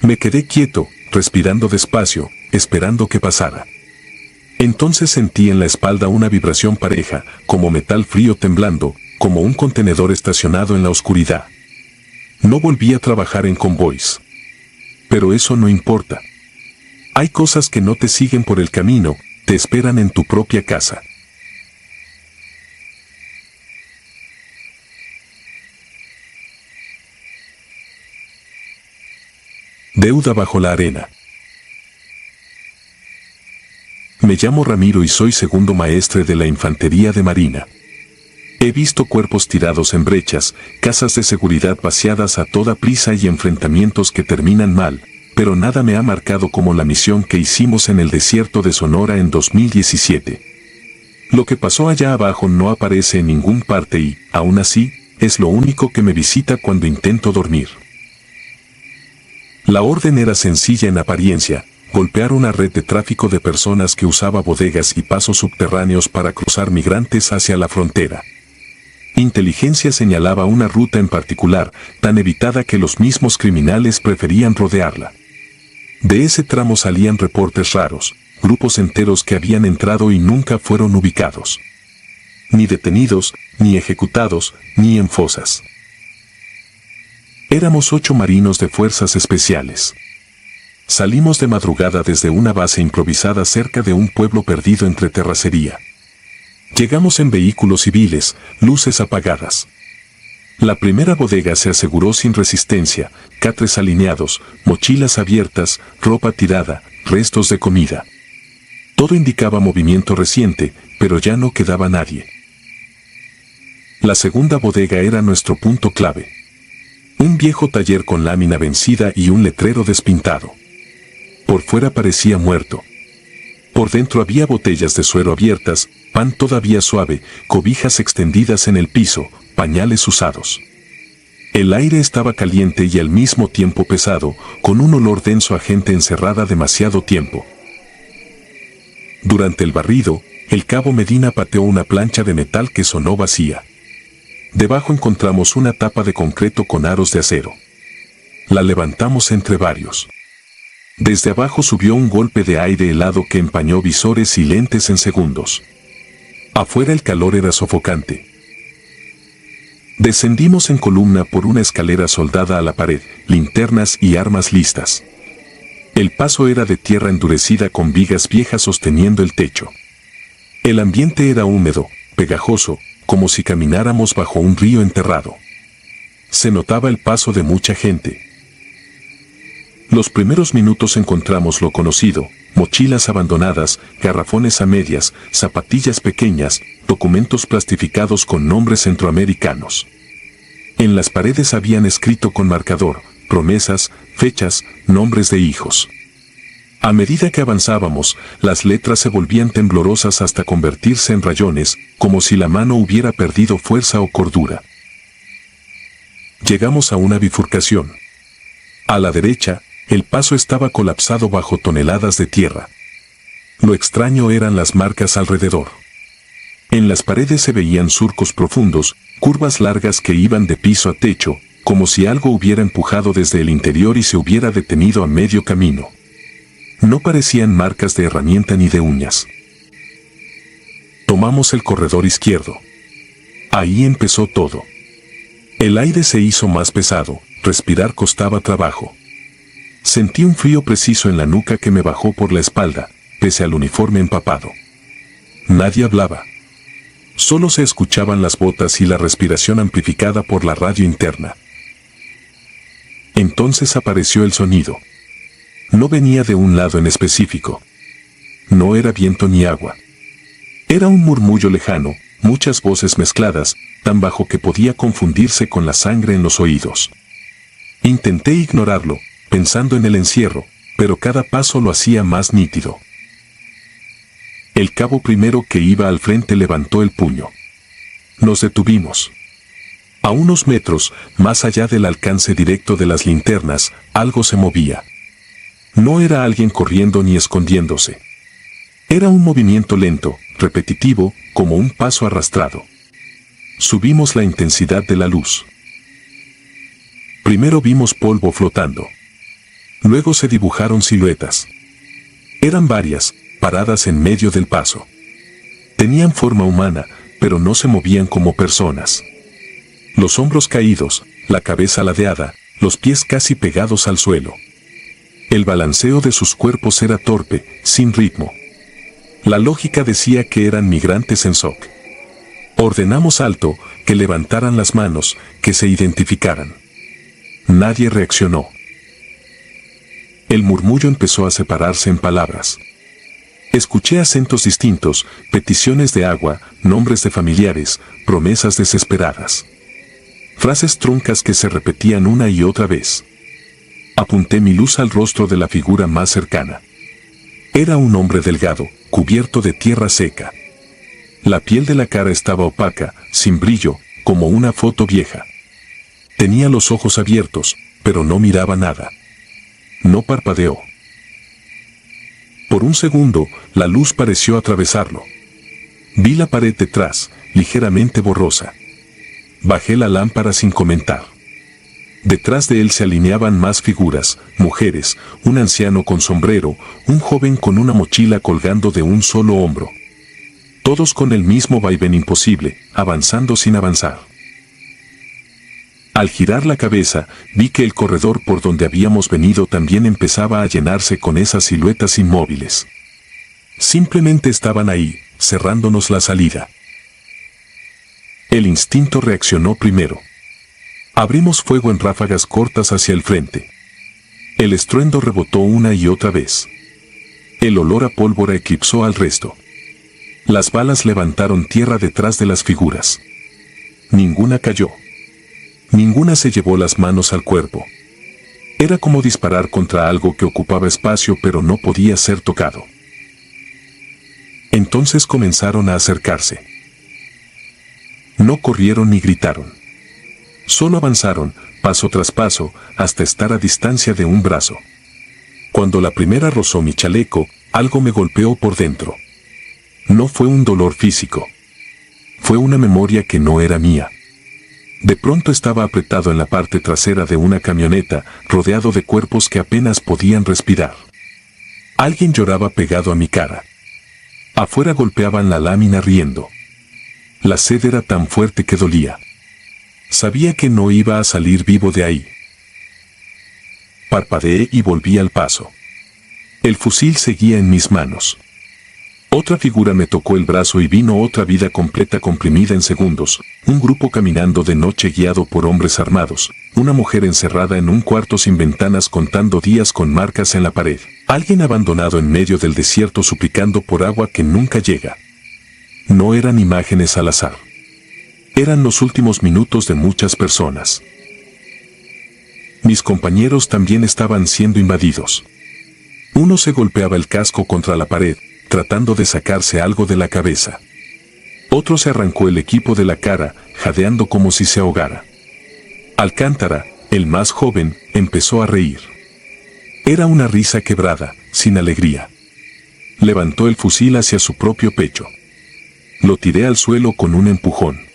Me quedé quieto, respirando despacio, esperando que pasara. Entonces sentí en la espalda una vibración pareja, como metal frío temblando, como un contenedor estacionado en la oscuridad. No volví a trabajar en convoys. Pero eso no importa. Hay cosas que no te siguen por el camino, te esperan en tu propia casa. Deuda bajo la arena. Me llamo Ramiro y soy segundo maestre de la Infantería de Marina. He visto cuerpos tirados en brechas, casas de seguridad vaciadas a toda prisa y enfrentamientos que terminan mal, pero nada me ha marcado como la misión que hicimos en el desierto de Sonora en 2017. Lo que pasó allá abajo no aparece en ningún parte y, aún así, es lo único que me visita cuando intento dormir. La orden era sencilla en apariencia: golpear una red de tráfico de personas que usaba bodegas y pasos subterráneos para cruzar migrantes hacia la frontera. Inteligencia señalaba una ruta en particular, tan evitada que los mismos criminales preferían rodearla. De ese tramo salían reportes raros, grupos enteros que habían entrado y nunca fueron ubicados. Ni detenidos, ni ejecutados, ni en fosas. Éramos 8 marinos de fuerzas especiales. Salimos de madrugada desde una base improvisada cerca de un pueblo perdido entre terracería. Llegamos en vehículos civiles, luces apagadas. La primera bodega se aseguró sin resistencia, catres alineados, mochilas abiertas, ropa tirada, restos de comida. Todo indicaba movimiento reciente, pero ya no quedaba nadie. La segunda bodega era nuestro punto clave. Un viejo taller con lámina vencida y un letrero despintado. Por fuera parecía muerto. Por dentro había botellas de suero abiertas, pan todavía suave, cobijas extendidas en el piso, pañales usados. El aire estaba caliente y al mismo tiempo pesado, con un olor denso a gente encerrada demasiado tiempo. Durante el barrido, el cabo Medina pateó una plancha de metal que sonó vacía. Debajo encontramos una tapa de concreto con aros de acero. La levantamos entre varios. Desde abajo subió un golpe de aire helado que empañó visores y lentes en segundos. Afuera el calor era sofocante. Descendimos en columna por una escalera soldada a la pared, linternas y armas listas. El paso era de tierra endurecida con vigas viejas sosteniendo el techo. El ambiente era húmedo, pegajoso, como si camináramos bajo un río enterrado. Se notaba el paso de mucha gente. Los primeros minutos encontramos lo conocido, mochilas abandonadas, garrafones a medias, zapatillas pequeñas, documentos plastificados con nombres centroamericanos. En las paredes habían escrito con marcador, promesas, fechas, nombres de hijos. A medida que avanzábamos, las letras se volvían temblorosas hasta convertirse en rayones, como si la mano hubiera perdido fuerza o cordura. Llegamos a una bifurcación. A la derecha, el paso estaba colapsado bajo toneladas de tierra. Lo extraño eran las marcas alrededor. En las paredes se veían surcos profundos, curvas largas que iban de piso a techo, como si algo hubiera empujado desde el interior y se hubiera detenido a medio camino. No parecían marcas de herramienta ni de uñas. Tomamos el corredor izquierdo. Ahí empezó todo. El aire se hizo más pesado, respirar costaba trabajo. Sentí un frío preciso en la nuca que me bajó por la espalda, pese al uniforme empapado. Nadie hablaba. Solo se escuchaban las botas y la respiración amplificada por la radio interna. Entonces apareció el sonido. No venía de un lado en específico. No era viento ni agua. Era un murmullo lejano, muchas voces mezcladas, tan bajo que podía confundirse con la sangre en los oídos. Intenté ignorarlo, pensando en el encierro, pero cada paso lo hacía más nítido. El cabo primero que iba al frente levantó el puño. Nos detuvimos. A unos metros, más allá del alcance directo de las linternas, algo se movía. No era alguien corriendo ni escondiéndose. Era un movimiento lento, repetitivo, como un paso arrastrado. Subimos la intensidad de la luz. Primero vimos polvo flotando. Luego se dibujaron siluetas. Eran varias, paradas en medio del paso. Tenían forma humana, pero no se movían como personas. Los hombros caídos, la cabeza ladeada, los pies casi pegados al suelo. El balanceo de sus cuerpos era torpe, sin ritmo. La lógica decía que eran migrantes en shock. Ordenamos alto, que levantaran las manos, que se identificaran. Nadie reaccionó. El murmullo empezó a separarse en palabras. Escuché acentos distintos, peticiones de agua, nombres de familiares, promesas desesperadas. Frases truncas que se repetían una y otra vez. Apunté mi luz al rostro de la figura más cercana. Era un hombre delgado, cubierto de tierra seca. La piel de la cara estaba opaca, sin brillo, como una foto vieja. Tenía los ojos abiertos, pero no miraba nada. No parpadeó. Por un segundo, la luz pareció atravesarlo. Vi la pared detrás, ligeramente borrosa. Bajé la lámpara sin comentar. Detrás de él se alineaban más figuras, mujeres, un anciano con sombrero, un joven con una mochila colgando de un solo hombro. Todos con el mismo vaivén imposible, avanzando sin avanzar. Al girar la cabeza, vi que el corredor por donde habíamos venido también empezaba a llenarse con esas siluetas inmóviles. Simplemente estaban ahí, cerrándonos la salida. El instinto reaccionó primero. Abrimos fuego en ráfagas cortas hacia el frente. El estruendo rebotó una y otra vez. El olor a pólvora eclipsó al resto. Las balas levantaron tierra detrás de las figuras. Ninguna cayó. Ninguna se llevó las manos al cuerpo. Era como disparar contra algo que ocupaba espacio pero no podía ser tocado. Entonces comenzaron a acercarse. No corrieron ni gritaron. Solo avanzaron, paso tras paso, hasta estar a distancia de un brazo. Cuando la primera rozó mi chaleco, algo me golpeó por dentro. No fue un dolor físico. Fue una memoria que no era mía. De pronto estaba apretado en la parte trasera de una camioneta, rodeado de cuerpos que apenas podían respirar. Alguien lloraba pegado a mi cara. Afuera golpeaban la lámina riendo. La sed era tan fuerte que dolía. Sabía que no iba a salir vivo de ahí. Parpadeé y volví al paso. El fusil seguía en mis manos. Otra figura me tocó el brazo y vino otra vida completa comprimida en segundos, un grupo caminando de noche guiado por hombres armados, una mujer encerrada en un cuarto sin ventanas contando días con marcas en la pared, alguien abandonado en medio del desierto suplicando por agua que nunca llega. No eran imágenes al azar. Eran los últimos minutos de muchas personas. Mis compañeros también estaban siendo invadidos. Uno se golpeaba el casco contra la pared, tratando de sacarse algo de la cabeza. Otro se arrancó el equipo de la cara, jadeando como si se ahogara. Alcántara, el más joven, empezó a reír. Era una risa quebrada, sin alegría. Levantó el fusil hacia su propio pecho. Lo tiré al suelo con un empujón.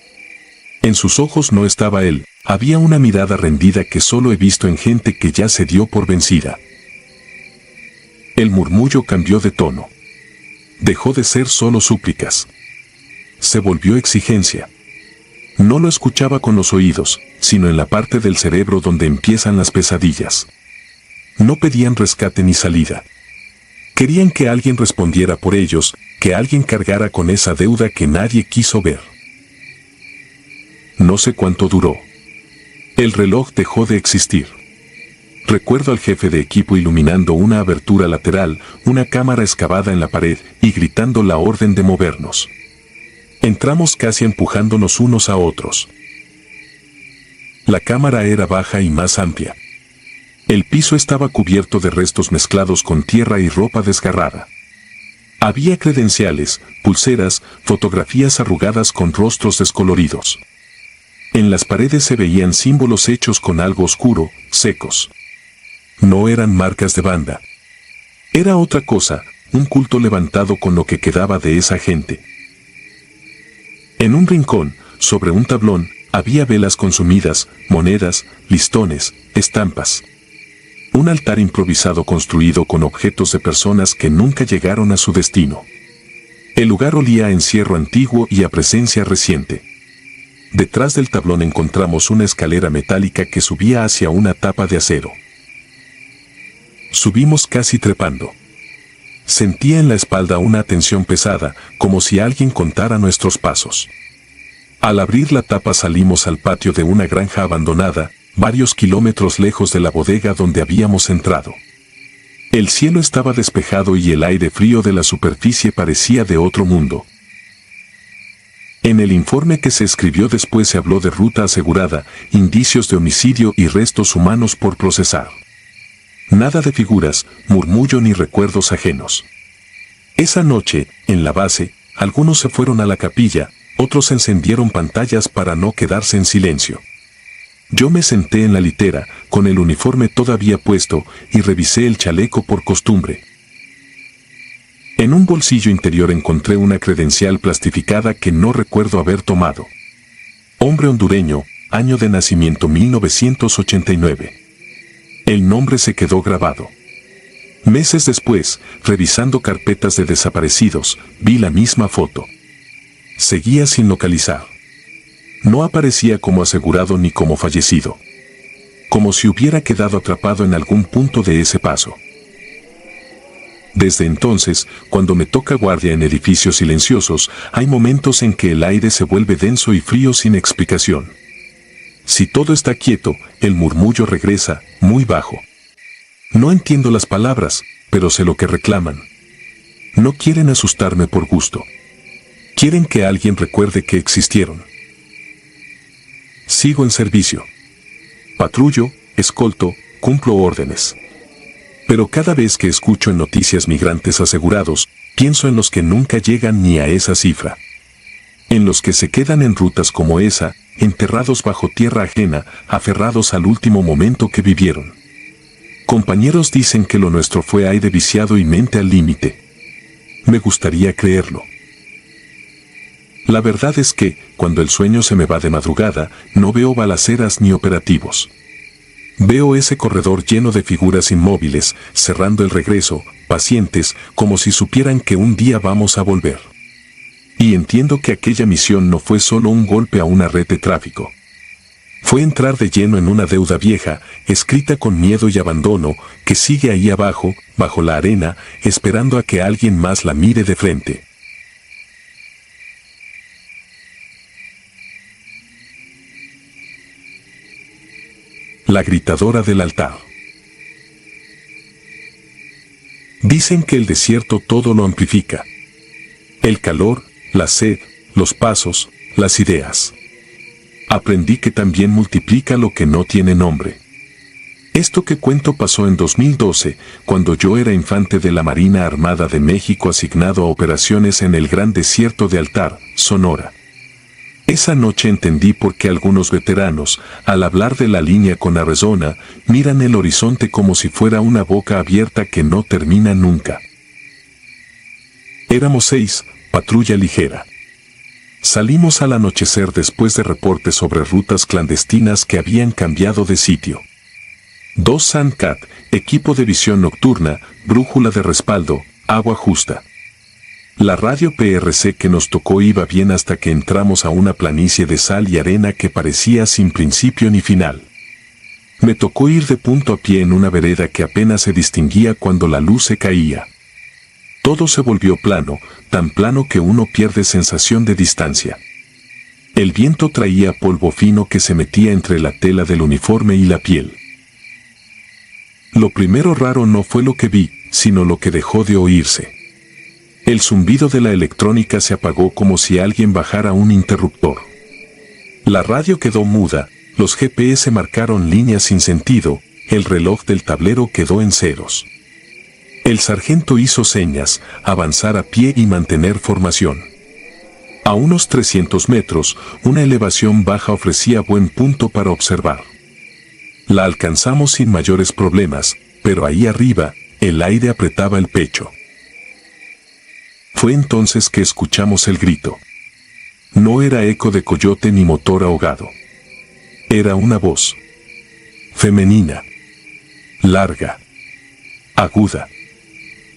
En sus ojos no estaba él, había una mirada rendida que solo he visto en gente que ya se dio por vencida. El murmullo cambió de tono. Dejó de ser solo súplicas. Se volvió exigencia. No lo escuchaba con los oídos, sino en la parte del cerebro donde empiezan las pesadillas. No pedían rescate ni salida. Querían que alguien respondiera por ellos, que alguien cargara con esa deuda que nadie quiso ver. No sé cuánto duró. El reloj dejó de existir. Recuerdo al jefe de equipo iluminando una abertura lateral, una cámara excavada en la pared, y gritando la orden de movernos. Entramos casi empujándonos unos a otros. La cámara era baja y más amplia. El piso estaba cubierto de restos mezclados con tierra y ropa desgarrada. Había credenciales, pulseras, fotografías arrugadas con rostros descoloridos. En las paredes se veían símbolos hechos con algo oscuro, secos. No eran marcas de banda. Era otra cosa, un culto levantado con lo que quedaba de esa gente. En un rincón, sobre un tablón, había velas consumidas, monedas, listones, estampas. Un altar improvisado construido con objetos de personas que nunca llegaron a su destino. El lugar olía a encierro antiguo y a presencia reciente. Detrás del tablón encontramos una escalera metálica que subía hacia una tapa de acero. Subimos casi trepando. Sentía en la espalda una tensión pesada, como si alguien contara nuestros pasos. Al abrir la tapa salimos al patio de una granja abandonada, varios kilómetros lejos de la bodega donde habíamos entrado. El cielo estaba despejado y el aire frío de la superficie parecía de otro mundo. En el informe que se escribió después se habló de ruta asegurada, indicios de homicidio y restos humanos por procesar. Nada de figuras, murmullo ni recuerdos ajenos. Esa noche, en la base, algunos se fueron a la capilla, otros encendieron pantallas para no quedarse en silencio. Yo me senté en la litera, con el uniforme todavía puesto, y revisé el chaleco por costumbre. En un bolsillo interior encontré una credencial plastificada que no recuerdo haber tomado. Hombre hondureño, año de nacimiento 1989. El nombre se quedó grabado. Meses después, revisando carpetas de desaparecidos, vi la misma foto. Seguía sin localizar. No aparecía como asegurado ni como fallecido. Como si hubiera quedado atrapado en algún punto de ese paso. Desde entonces, cuando me toca guardia en edificios silenciosos, hay momentos en que el aire se vuelve denso y frío sin explicación. Si todo está quieto, el murmullo regresa, muy bajo. No entiendo las palabras, pero sé lo que reclaman. No quieren asustarme por gusto. Quieren que alguien recuerde que existieron. Sigo en servicio. Patrullo, escolto, cumplo órdenes. Pero cada vez que escucho en noticias migrantes asegurados, pienso en los que nunca llegan ni a esa cifra. En los que se quedan en rutas como esa, enterrados bajo tierra ajena, aferrados al último momento que vivieron. Compañeros dicen que lo nuestro fue aire viciado y mente al límite. Me gustaría creerlo. La verdad es que, cuando el sueño se me va de madrugada, no veo balaceras ni operativos. Veo ese corredor lleno de figuras inmóviles, cerrando el regreso, pacientes, como si supieran que un día vamos a volver. Y entiendo que aquella misión no fue solo un golpe a una red de tráfico. Fue entrar de lleno en una deuda vieja, escrita con miedo y abandono, que sigue ahí abajo, bajo la arena, esperando a que alguien más la mire de frente. La gritadora del altar. Dicen que el desierto todo lo amplifica. El calor, la sed, los pasos, las ideas. Aprendí que también multiplica lo que no tiene nombre. Esto que cuento pasó en 2012, cuando yo era infante de la Marina Armada de México asignado a operaciones en el Gran Desierto de Altar, Sonora. Esa noche entendí por qué algunos veteranos, al hablar de la línea con Arizona, miran el horizonte como si fuera una boca abierta que no termina nunca. Éramos 6, patrulla ligera. Salimos al anochecer después de reportes sobre rutas clandestinas que habían cambiado de sitio. 2 Sandcat, equipo de visión nocturna, brújula de respaldo, agua justa. La radio PRC que nos tocó iba bien hasta que entramos a una planicie de sal y arena que parecía sin principio ni final. Me tocó ir de punto a pie en una vereda que apenas se distinguía cuando la luz se caía. Todo se volvió plano, tan plano que uno pierde sensación de distancia. El viento traía polvo fino que se metía entre la tela del uniforme y la piel. Lo primero raro no fue lo que vi, sino lo que dejó de oírse. El zumbido de la electrónica se apagó como si alguien bajara un interruptor. La radio quedó muda, los GPS marcaron líneas sin sentido, el reloj del tablero quedó en ceros. El sargento hizo señas, avanzar a pie y mantener formación. A unos 300 metros, una elevación baja ofrecía buen punto para observar. La alcanzamos sin mayores problemas, pero ahí arriba, el aire apretaba el pecho. Fue entonces que escuchamos el grito. No era eco de coyote ni motor ahogado. Era una voz. Femenina. Larga. Aguda.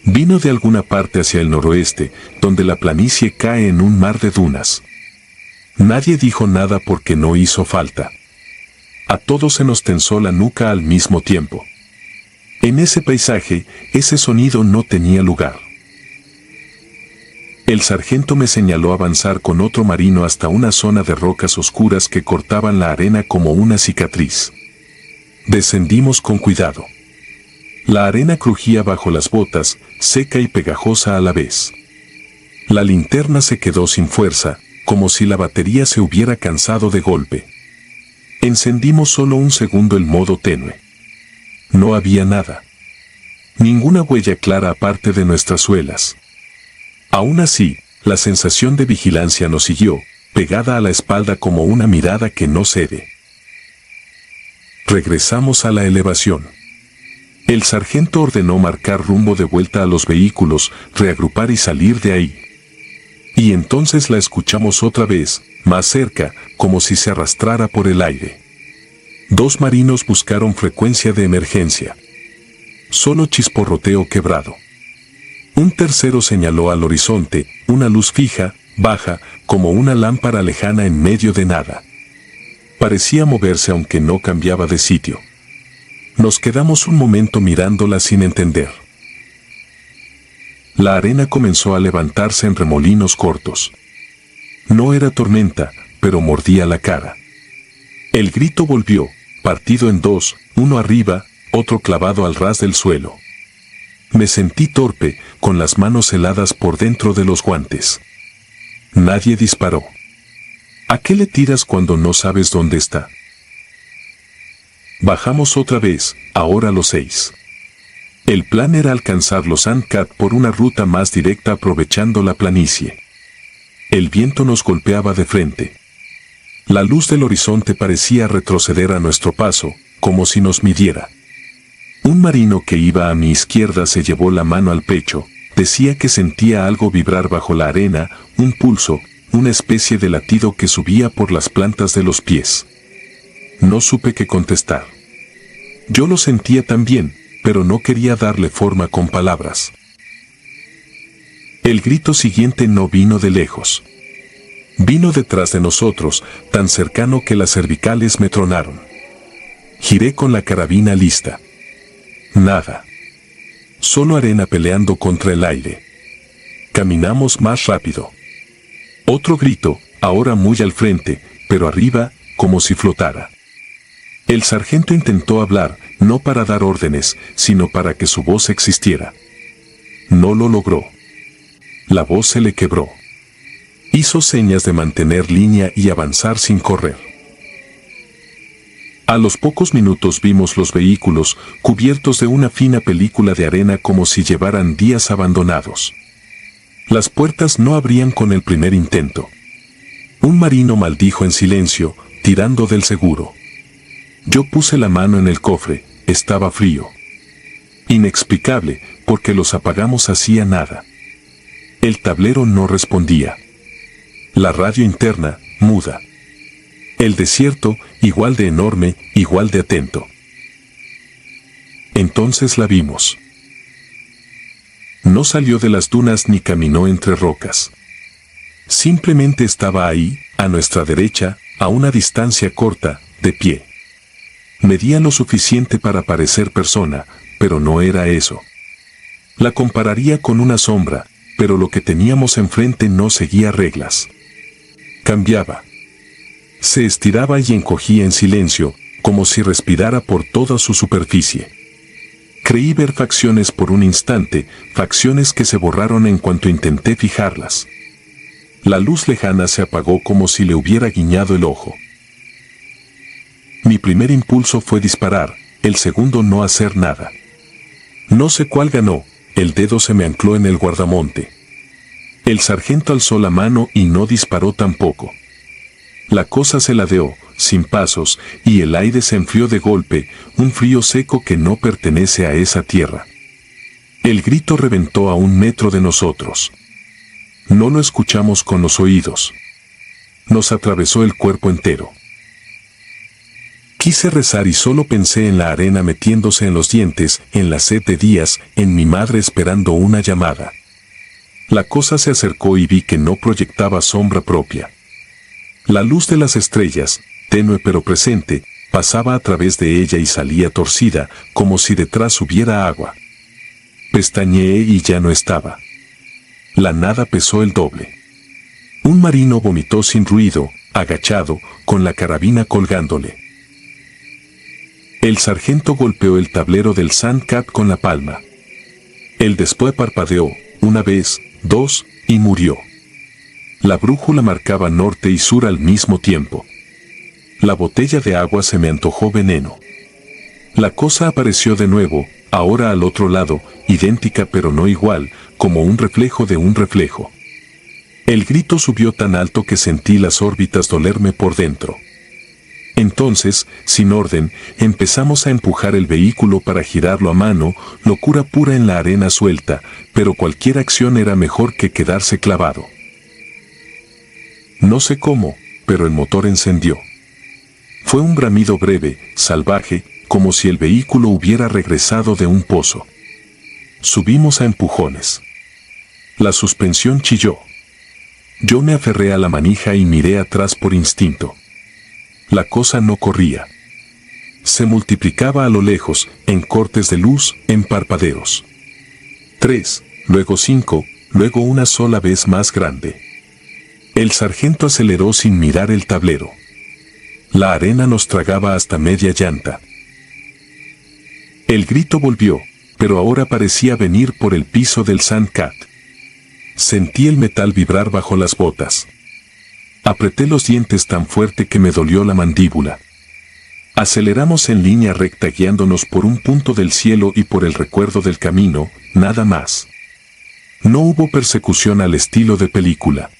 Vino de alguna parte hacia el noroeste, donde la planicie cae en un mar de dunas. Nadie dijo nada porque no hizo falta. A todos se nos tensó la nuca al mismo tiempo. En ese paisaje, ese sonido no tenía lugar. El sargento me señaló avanzar con otro marino hasta una zona de rocas oscuras que cortaban la arena como una cicatriz. Descendimos con cuidado. La arena crujía bajo las botas, seca y pegajosa a la vez. La linterna se quedó sin fuerza, como si la batería se hubiera cansado de golpe. Encendimos solo un segundo el modo tenue. No había nada. Ninguna huella clara aparte de nuestras suelas. Aún así, la sensación de vigilancia nos siguió, pegada a la espalda como una mirada que no cede. Regresamos a la elevación. El sargento ordenó marcar rumbo de vuelta a los vehículos, reagrupar y salir de ahí. Y entonces la escuchamos otra vez, más cerca, como si se arrastrara por el aire. 2 marinos buscaron frecuencia de emergencia. Solo chisporroteo quebrado. Un tercero señaló al horizonte, una luz fija, baja, como una lámpara lejana en medio de nada. Parecía moverse aunque no cambiaba de sitio. Nos quedamos un momento mirándola sin entender. La arena comenzó a levantarse en remolinos cortos. No era tormenta, pero mordía la cara. El grito volvió, partido en 2, uno arriba, otro clavado al ras del suelo. Me sentí torpe, con las manos heladas por dentro de los guantes. Nadie disparó. ¿A qué le tiras cuando no sabes dónde está? Bajamos otra vez, ahora los 6. El plan era alcanzar los Sandcat por una ruta más directa aprovechando la planicie. El viento nos golpeaba de frente. La luz del horizonte parecía retroceder a nuestro paso, como si nos midiera. Un marino que iba a mi izquierda se llevó la mano al pecho, decía que sentía algo vibrar bajo la arena, un pulso, una especie de latido que subía por las plantas de los pies. No supe qué contestar. Yo lo sentía también, pero no quería darle forma con palabras. El grito siguiente no vino de lejos. Vino detrás de nosotros, tan cercano que las cervicales me tronaron. Giré con la carabina lista. Nada. Solo arena peleando contra el aire. Caminamos más rápido. Otro grito, ahora muy al frente, pero arriba, como si flotara. El sargento intentó hablar, no para dar órdenes, sino para que su voz existiera. No lo logró. La voz se le quebró. Hizo señas de mantener línea y avanzar sin correr. A los pocos minutos vimos los vehículos, cubiertos de una fina película de arena como si llevaran días abandonados. Las puertas no abrían con el primer intento. Un marino maldijo en silencio, tirando del seguro. Yo puse la mano en el cofre, estaba frío. Inexplicable, porque los apagamos hacía nada. El tablero no respondía. La radio interna, muda. El desierto, igual de enorme, igual de atento. Entonces la vimos. No salió de las dunas ni caminó entre rocas. Simplemente estaba ahí, a nuestra derecha, a una distancia corta, de pie. Medía lo suficiente para parecer persona, pero no era eso. La compararía con una sombra, pero lo que teníamos enfrente no seguía reglas. Cambiaba. Se estiraba y encogía en silencio, como si respirara por toda su superficie. Creí ver facciones por un instante, facciones que se borraron en cuanto intenté fijarlas. La luz lejana se apagó como si le hubiera guiñado el ojo. Mi primer impulso fue disparar, el segundo no hacer nada. No sé cuál ganó, el dedo se me ancló en el guardamonte. El sargento alzó la mano y no disparó tampoco. La cosa se ladeó, sin pasos, y el aire se enfrió de golpe, un frío seco que no pertenece a esa tierra. El grito reventó a 1 metro de nosotros. No lo escuchamos con los oídos. Nos atravesó el cuerpo entero. Quise rezar y solo pensé en la arena metiéndose en los dientes, en la sed de días, en mi madre esperando una llamada. La cosa se acercó y vi que no proyectaba sombra propia. La luz de las estrellas, tenue pero presente, pasaba a través de ella y salía torcida, como si detrás hubiera agua. Pestañeé y ya no estaba. La nada pesó el doble. Un marino vomitó sin ruido, agachado, con la carabina colgándole. El sargento golpeó el tablero del Sandcat con la palma. El después parpadeó, una vez, 2, y murió. La brújula marcaba norte y sur al mismo tiempo. La botella de agua se me antojó veneno. La cosa apareció de nuevo, ahora al otro lado, idéntica pero no igual, como un reflejo de un reflejo. El grito subió tan alto que sentí las órbitas dolerme por dentro. Entonces, sin orden, empezamos a empujar el vehículo para girarlo a mano, locura pura en la arena suelta, pero cualquier acción era mejor que quedarse clavado. No sé cómo, pero el motor encendió. Fue un bramido breve, salvaje, como si el vehículo hubiera regresado de un pozo. Subimos a empujones. La suspensión chilló. Yo me aferré a la manija y miré atrás por instinto. La cosa no corría. Se multiplicaba a lo lejos, en cortes de luz, en parpadeos. 3, luego 5, luego una sola vez más grande. El sargento aceleró sin mirar el tablero. La arena nos tragaba hasta media llanta. El grito volvió, pero ahora parecía venir por el piso del Sandcat. Sentí el metal vibrar bajo las botas. Apreté los dientes tan fuerte que me dolió la mandíbula. Aceleramos en línea recta guiándonos por un punto del cielo y por el recuerdo del camino, nada más. No hubo persecución al estilo de película.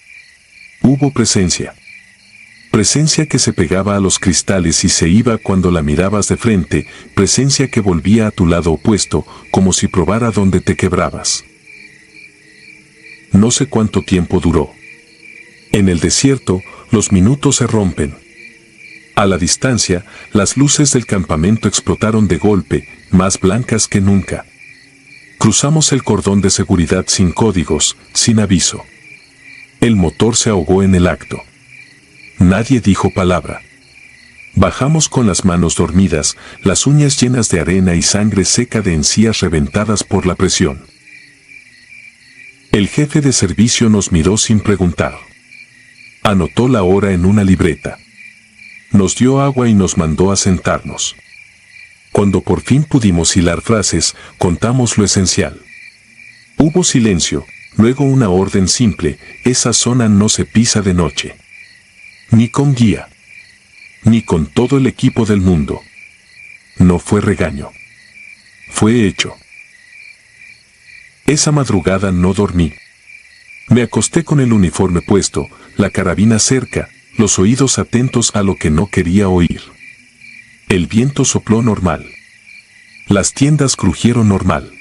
Hubo presencia. Presencia que se pegaba a los cristales y se iba cuando la mirabas de frente, presencia que volvía a tu lado opuesto, como si probara dónde te quebrabas. No sé cuánto tiempo duró. En el desierto, los minutos se rompen. A la distancia, las luces del campamento explotaron de golpe, más blancas que nunca. Cruzamos el cordón de seguridad sin códigos, sin aviso. El motor se ahogó en el acto. Nadie dijo palabra. Bajamos con las manos dormidas, las uñas llenas de arena y sangre seca de encías reventadas por la presión. El jefe de servicio nos miró sin preguntar. Anotó la hora en una libreta. Nos dio agua y nos mandó a sentarnos. Cuando por fin pudimos hilar frases, contamos lo esencial. Hubo silencio, luego una orden simple: esa zona no se pisa de noche. Ni con guía. Ni con todo el equipo del mundo. No fue regaño. Fue hecho. Esa madrugada no dormí. Me acosté con el uniforme puesto, la carabina cerca, los oídos atentos a lo que no quería oír. El viento sopló normal. Las tiendas crujieron normal.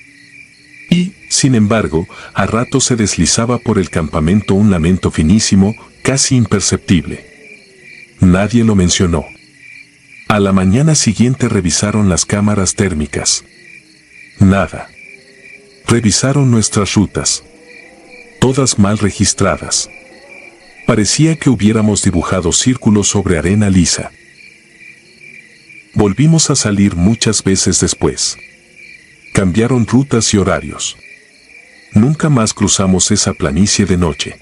Y, sin embargo, a ratos se deslizaba por el campamento un lamento finísimo, casi imperceptible. Nadie lo mencionó. A la mañana siguiente revisaron las cámaras térmicas. Nada. Revisaron nuestras rutas. Todas mal registradas. Parecía que hubiéramos dibujado círculos sobre arena lisa. Volvimos a salir muchas veces después. Cambiaron rutas y horarios. Nunca más cruzamos esa planicie de noche.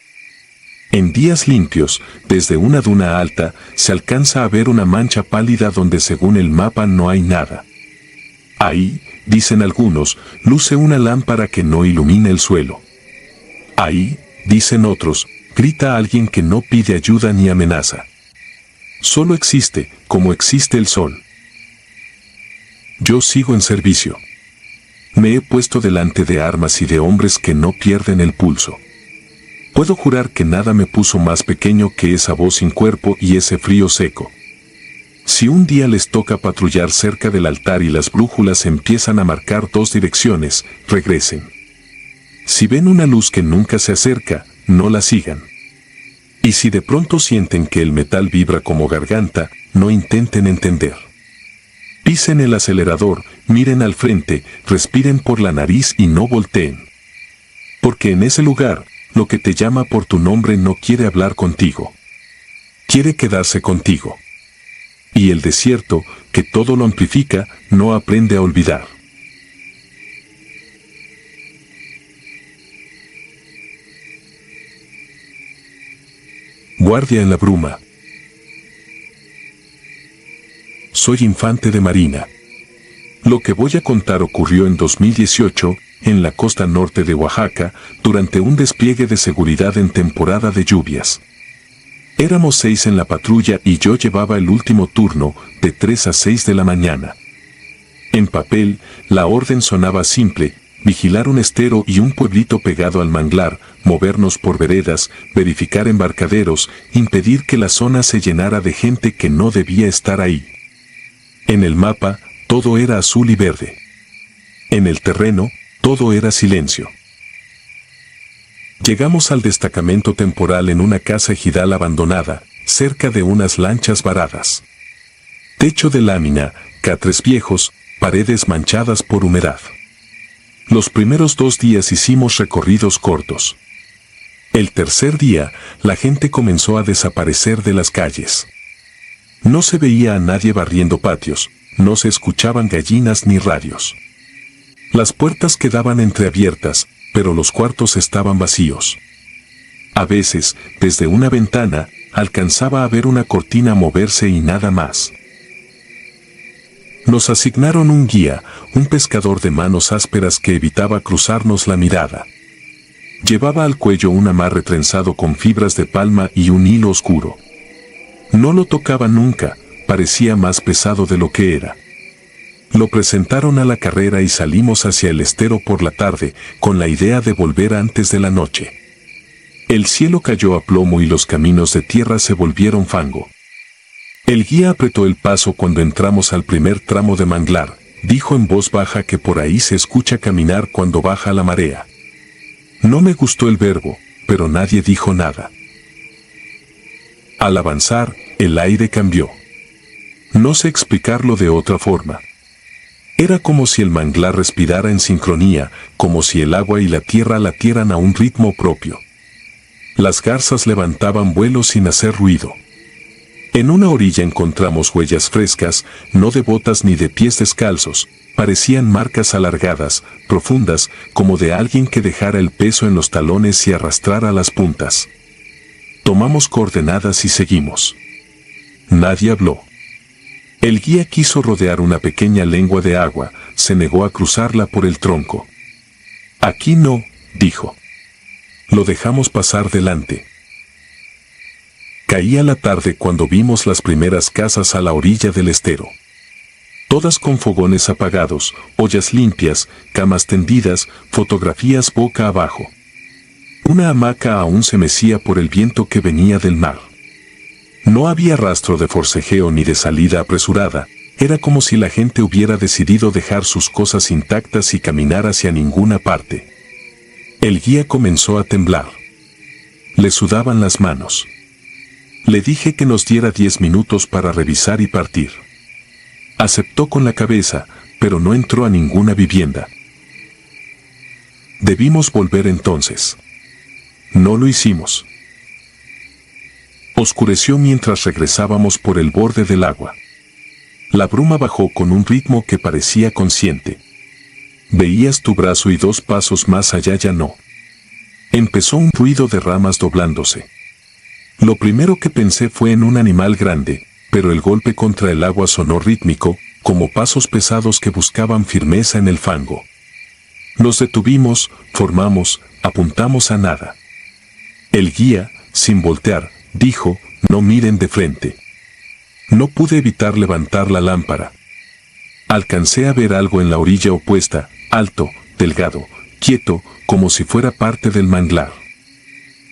En días limpios, desde una duna alta, se alcanza a ver una mancha pálida donde según el mapa no hay nada. Ahí, dicen algunos, luce una lámpara que no ilumina el suelo. Ahí, dicen otros, grita alguien que no pide ayuda ni amenaza. Solo existe, como existe el sol. Yo sigo en servicio. Me he puesto delante de armas y de hombres que no pierden el pulso. Puedo jurar que nada me puso más pequeño que esa voz sin cuerpo y ese frío seco. Si un día les toca patrullar cerca del altar y las brújulas empiezan a marcar dos direcciones, regresen. Si ven una luz que nunca se acerca, no la sigan. Y si de pronto sienten que el metal vibra como garganta, no intenten entender. Pisen el acelerador, miren al frente, respiren por la nariz y no volteen. Porque en ese lugar, lo que te llama por tu nombre no quiere hablar contigo. Quiere quedarse contigo. Y el desierto, que todo lo amplifica, no aprende a olvidar. Guardia en la bruma. Soy infante de marina. Lo que voy a contar ocurrió en 2018, en la costa norte de Oaxaca, durante un despliegue de seguridad en temporada de lluvias. Éramos 6 en la patrulla y yo llevaba el último turno, de 3 a 6 de la mañana. En papel, la orden sonaba simple: vigilar un estero y un pueblito pegado al manglar, movernos por veredas, verificar embarcaderos, impedir que la zona se llenara de gente que no debía estar ahí. En el mapa, todo era azul y verde. En el terreno, todo era silencio. Llegamos al destacamento temporal en una casa ejidal abandonada, cerca de unas lanchas varadas. Techo de lámina, catres viejos, paredes manchadas por humedad. Los primeros 2 días hicimos recorridos cortos. El tercer día, la gente comenzó a desaparecer de las calles. No se veía a nadie barriendo patios, no se escuchaban gallinas ni radios. Las puertas quedaban entreabiertas, pero los cuartos estaban vacíos. A veces, desde una ventana, alcanzaba a ver una cortina moverse y nada más. Nos asignaron un guía, un pescador de manos ásperas que evitaba cruzarnos la mirada. Llevaba al cuello un amarre trenzado con fibras de palma y un hilo oscuro. No lo tocaba nunca, parecía más pesado de lo que era. Lo presentaron a la carrera y salimos hacia el estero por la tarde, con la idea de volver antes de la noche. El cielo cayó a plomo y los caminos de tierra se volvieron fango. El guía apretó el paso cuando entramos al primer tramo de manglar, dijo en voz baja que por ahí se escucha caminar cuando baja la marea. No me gustó el verbo, pero nadie dijo nada. Al avanzar, el aire cambió. No sé explicarlo de otra forma. Era como si el manglar respirara en sincronía, como si el agua y la tierra latieran a un ritmo propio. Las garzas levantaban vuelo sin hacer ruido. En una orilla encontramos huellas frescas, no de botas ni de pies descalzos, parecían marcas alargadas, profundas, como de alguien que dejara el peso en los talones y arrastrara las puntas. Tomamos coordenadas y seguimos. Nadie habló. El guía quiso rodear una pequeña lengua de agua, se negó a cruzarla por el tronco. Aquí no, dijo. Lo dejamos pasar delante. Caía la tarde cuando vimos las primeras casas a la orilla del estero. Todas con fogones apagados, ollas limpias, camas tendidas, fotografías boca abajo. Una hamaca aún se mecía por el viento que venía del mar. No había rastro de forcejeo ni de salida apresurada, era como si la gente hubiera decidido dejar sus cosas intactas y caminar hacia ninguna parte. El guía comenzó a temblar. Le sudaban las manos. Le dije que nos diera 10 minutos para revisar y partir. Aceptó con la cabeza, pero no entró a ninguna vivienda. Debimos volver entonces. No lo hicimos. Oscureció mientras regresábamos por el borde del agua. La bruma bajó con un ritmo que parecía consciente. Veías tu brazo y 2 pasos más allá ya no. Empezó un ruido de ramas doblándose. Lo primero que pensé fue en un animal grande, pero el golpe contra el agua sonó rítmico, como pasos pesados que buscaban firmeza en el fango. Nos detuvimos, formamos, apuntamos a nada. El guía, sin voltear, dijo, no miren de frente. No pude evitar levantar la lámpara. Alcancé a ver algo en la orilla opuesta, alto, delgado, quieto, como si fuera parte del manglar.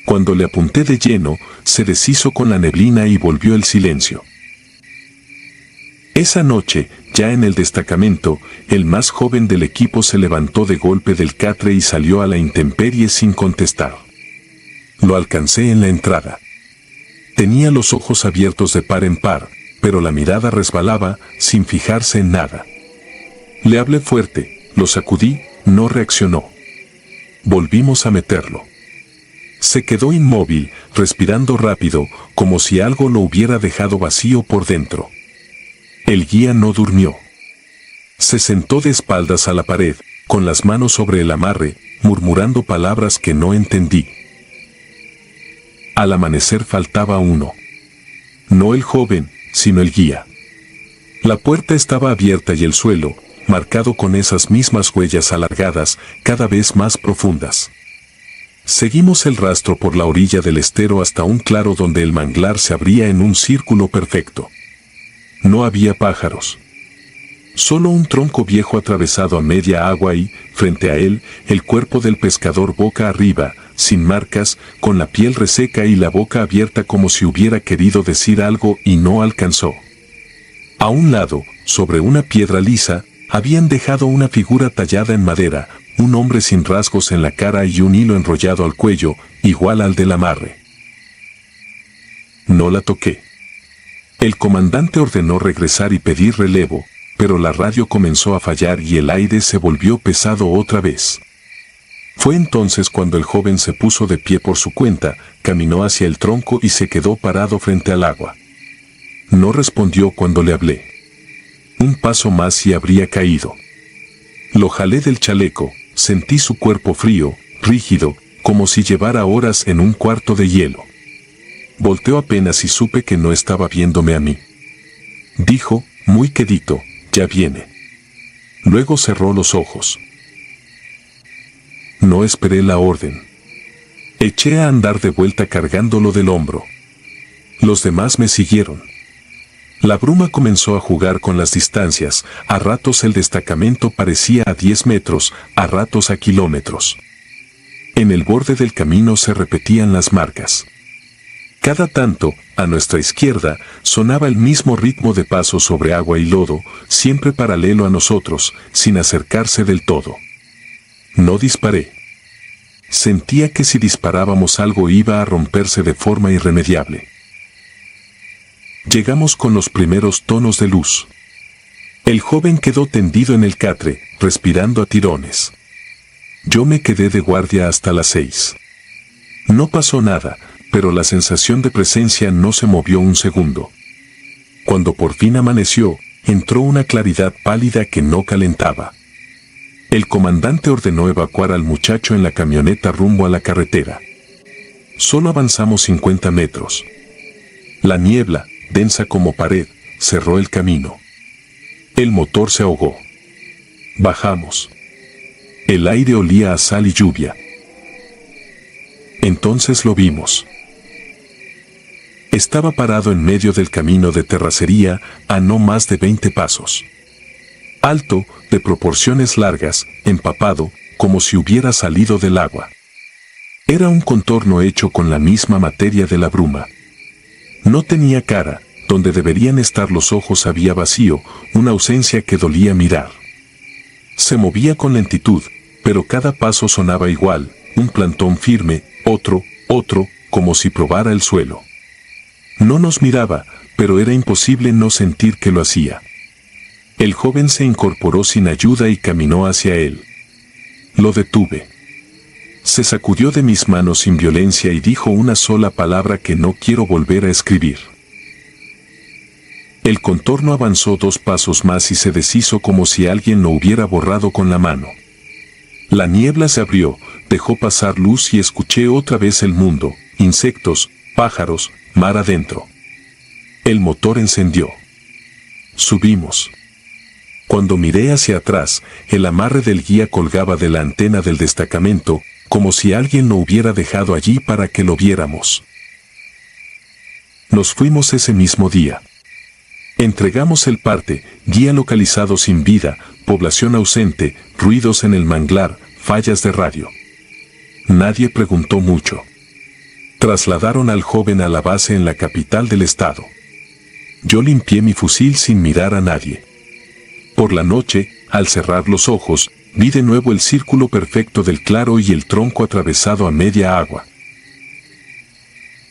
Cuando le apunté de lleno, se deshizo con la neblina y volvió el silencio. Esa noche, ya en el destacamento, el más joven del equipo se levantó de golpe del catre y salió a la intemperie sin contestar. Lo alcancé en la entrada. Tenía los ojos abiertos de par en par, pero la mirada resbalaba, sin fijarse en nada. Le hablé fuerte, lo sacudí, no reaccionó. Volvimos a meterlo. Se quedó inmóvil, respirando rápido, como si algo lo hubiera dejado vacío por dentro. El guía no durmió. Se sentó de espaldas a la pared, con las manos sobre el amarre, murmurando palabras que no entendí. Al amanecer faltaba uno. No el joven, sino el guía. La puerta estaba abierta y el suelo, marcado con esas mismas huellas alargadas, cada vez más profundas. Seguimos el rastro por la orilla del estero hasta un claro donde el manglar se abría en un círculo perfecto. No había pájaros. Solo un tronco viejo atravesado a media agua y, frente a él, el cuerpo del pescador boca arriba, sin marcas, con la piel reseca y la boca abierta como si hubiera querido decir algo y no alcanzó. A un lado, sobre una piedra lisa, habían dejado una figura tallada en madera, un hombre sin rasgos en la cara y un hilo enrollado al cuello, igual al del amarre. No la toqué. El comandante ordenó regresar y pedir relevo, pero la radio comenzó a fallar y el aire se volvió pesado otra vez. Fue entonces cuando el joven se puso de pie por su cuenta, caminó hacia el tronco y se quedó parado frente al agua. No respondió cuando le hablé. Un paso más y habría caído. Lo jalé del chaleco, sentí su cuerpo frío, rígido, como si llevara horas en un cuarto de hielo. Volteó apenas y supe que no estaba viéndome a mí. Dijo, muy quedito, ya viene. Luego cerró los ojos. No esperé la orden. Eché a andar de vuelta cargándolo del hombro. Los demás me siguieron. La bruma comenzó a jugar con las distancias, a ratos el destacamento parecía a 10 metros, a ratos a kilómetros. En el borde del camino se repetían las marcas. Cada tanto, a nuestra izquierda, sonaba el mismo ritmo de paso sobre agua y lodo, siempre paralelo a nosotros, sin acercarse del todo. No disparé. Sentía que si disparábamos algo iba a romperse de forma irremediable. Llegamos con los primeros tonos de luz. El joven quedó tendido en el catre, respirando a tirones. Yo me quedé de guardia hasta las 6. No pasó nada, pero la sensación de presencia no se movió un segundo. Cuando por fin amaneció, entró una claridad pálida que no calentaba. El comandante ordenó evacuar al muchacho en la camioneta rumbo a la carretera. Solo avanzamos 50 metros. La niebla, densa como pared, cerró el camino. El motor se ahogó. Bajamos. El aire olía a sal y lluvia. Entonces lo vimos. Estaba parado en medio del camino de terracería, a no más de 20 pasos. Alto, de proporciones largas, empapado, como si hubiera salido del agua. Era un contorno hecho con la misma materia de la bruma. No tenía cara, donde deberían estar los ojos había vacío, una ausencia que dolía mirar. Se movía con lentitud, pero cada paso sonaba igual, un plantón firme, otro, como si probara el suelo. No nos miraba, pero era imposible no sentir que lo hacía. El joven se incorporó sin ayuda y caminó hacia él. Lo detuve. Se sacudió de mis manos sin violencia y dijo una sola palabra que no quiero volver a escribir. El contorno avanzó 2 pasos más y se deshizo como si alguien lo hubiera borrado con la mano. La niebla se abrió, dejó pasar luz y escuché otra vez el mundo, insectos, pájaros, mar adentro. El motor encendió. Subimos. Cuando miré hacia atrás, el amarre del guía colgaba de la antena del destacamento, como si alguien lo hubiera dejado allí para que lo viéramos. Nos fuimos ese mismo día. Entregamos el parte, guía localizado sin vida, población ausente, ruidos en el manglar, fallas de radio. Nadie preguntó mucho. Trasladaron al joven a la base en la capital del estado. Yo limpié mi fusil sin mirar a nadie. Por la noche, al cerrar los ojos, vi de nuevo el círculo perfecto del claro y el tronco atravesado a media agua.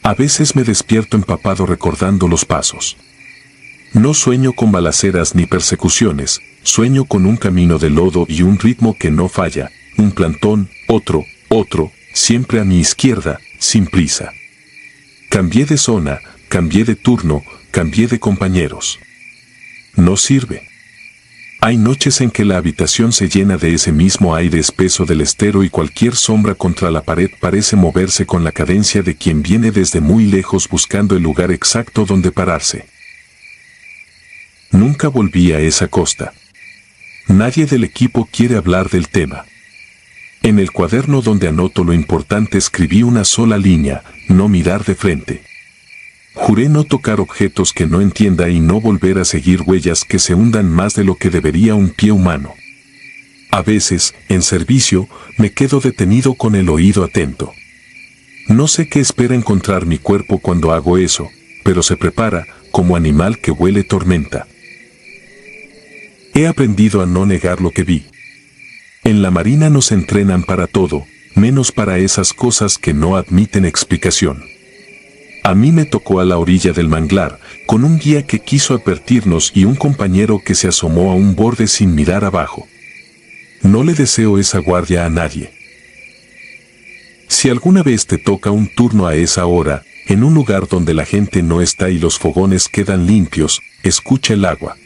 A veces me despierto empapado recordando los pasos. No sueño con balaceras ni persecuciones, sueño con un camino de lodo y un ritmo que no falla, un plantón, otro, siempre a mi izquierda, sin prisa. Cambié de zona, cambié de turno, cambié de compañeros. No sirve. Hay noches en que la habitación se llena de ese mismo aire espeso del estero y cualquier sombra contra la pared parece moverse con la cadencia de quien viene desde muy lejos buscando el lugar exacto donde pararse. Nunca volví a esa costa. Nadie del equipo quiere hablar del tema. En el cuaderno donde anoto lo importante escribí una sola línea, no mirar de frente. Juré no tocar objetos que no entienda y no volver a seguir huellas que se hundan más de lo que debería un pie humano. A veces, en servicio, me quedo detenido con el oído atento. No sé qué espera encontrar mi cuerpo cuando hago eso, pero se prepara, como animal que huele tormenta. He aprendido a no negar lo que vi. En la Marina nos entrenan para todo, menos para esas cosas que no admiten explicación. A mí me tocó a la orilla del manglar, con un guía que quiso advertirnos y un compañero que se asomó a un borde sin mirar abajo. No le deseo esa guardia a nadie. Si alguna vez te toca un turno a esa hora, en un lugar donde la gente no está y los fogones quedan limpios, escucha el agua.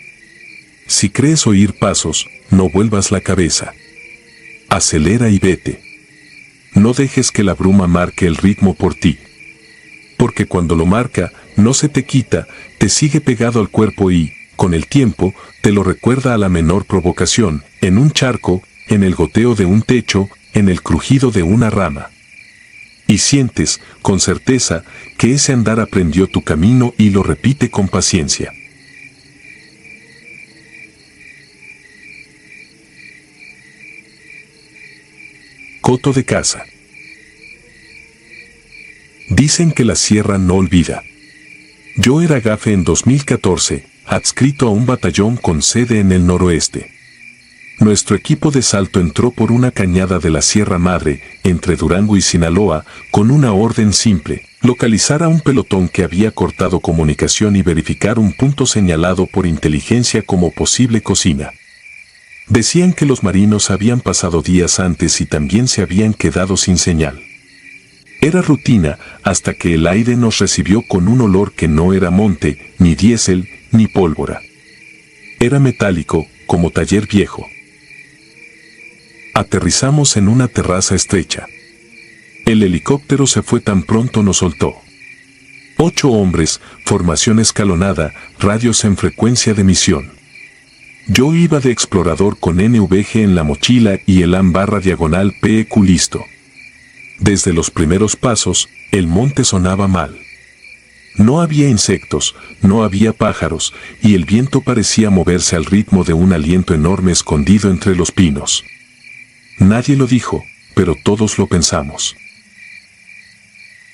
Si crees oír pasos, no vuelvas la cabeza. Acelera y vete. No dejes que la bruma marque el ritmo por ti. Porque cuando lo marca, no se te quita, te sigue pegado al cuerpo y, con el tiempo, te lo recuerda a la menor provocación, en un charco, en el goteo de un techo, en el crujido de una rama. Y sientes, con certeza, que ese andar aprendió tu camino y lo repite con paciencia. Coto de caza. Dicen que la sierra no olvida. Yo era gafe en 2014, adscrito a un batallón con sede en el noroeste. Nuestro equipo de salto entró por una cañada de la Sierra Madre, entre Durango y Sinaloa, con una orden simple: localizar a un pelotón que había cortado comunicación y verificar un punto señalado por inteligencia como posible cocina. Decían que los marinos habían pasado días antes y también se habían quedado sin señal. Era rutina hasta que el aire nos recibió con un olor que no era monte, ni diésel, ni pólvora. Era metálico, como taller viejo. Aterrizamos en una terraza estrecha. El helicóptero se fue tan pronto nos soltó. 8 hombres, formación escalonada, radios en frecuencia de emisión. Yo iba de explorador con NVG en la mochila y el AM/diagonal PEQ listo. Desde los primeros pasos, el monte sonaba mal. No había insectos, no había pájaros, y el viento parecía moverse al ritmo de un aliento enorme escondido entre los pinos. Nadie lo dijo, pero todos lo pensamos.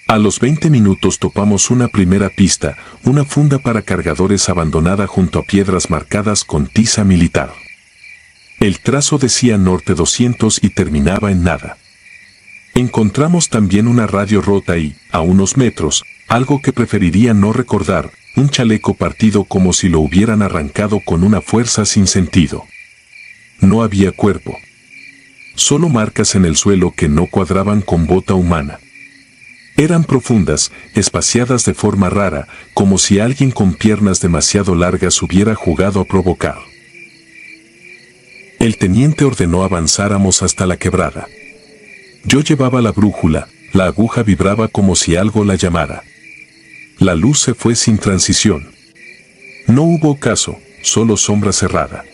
A los 20 minutos topamos una primera pista, una funda para cargadores abandonada junto a piedras marcadas con tiza militar. El trazo decía Norte 200 y terminaba en nada. Encontramos también una radio rota y, a unos metros, algo que preferiría no recordar, un chaleco partido como si lo hubieran arrancado con una fuerza sin sentido. No había cuerpo. Solo marcas en el suelo que no cuadraban con bota humana. Eran profundas, espaciadas de forma rara, como si alguien con piernas demasiado largas hubiera jugado a provocar. El teniente ordenó avanzáramos hasta la quebrada. Yo llevaba la brújula, la aguja vibraba como si algo la llamara. La luz se fue sin transición. No hubo ocaso, solo sombra cerrada.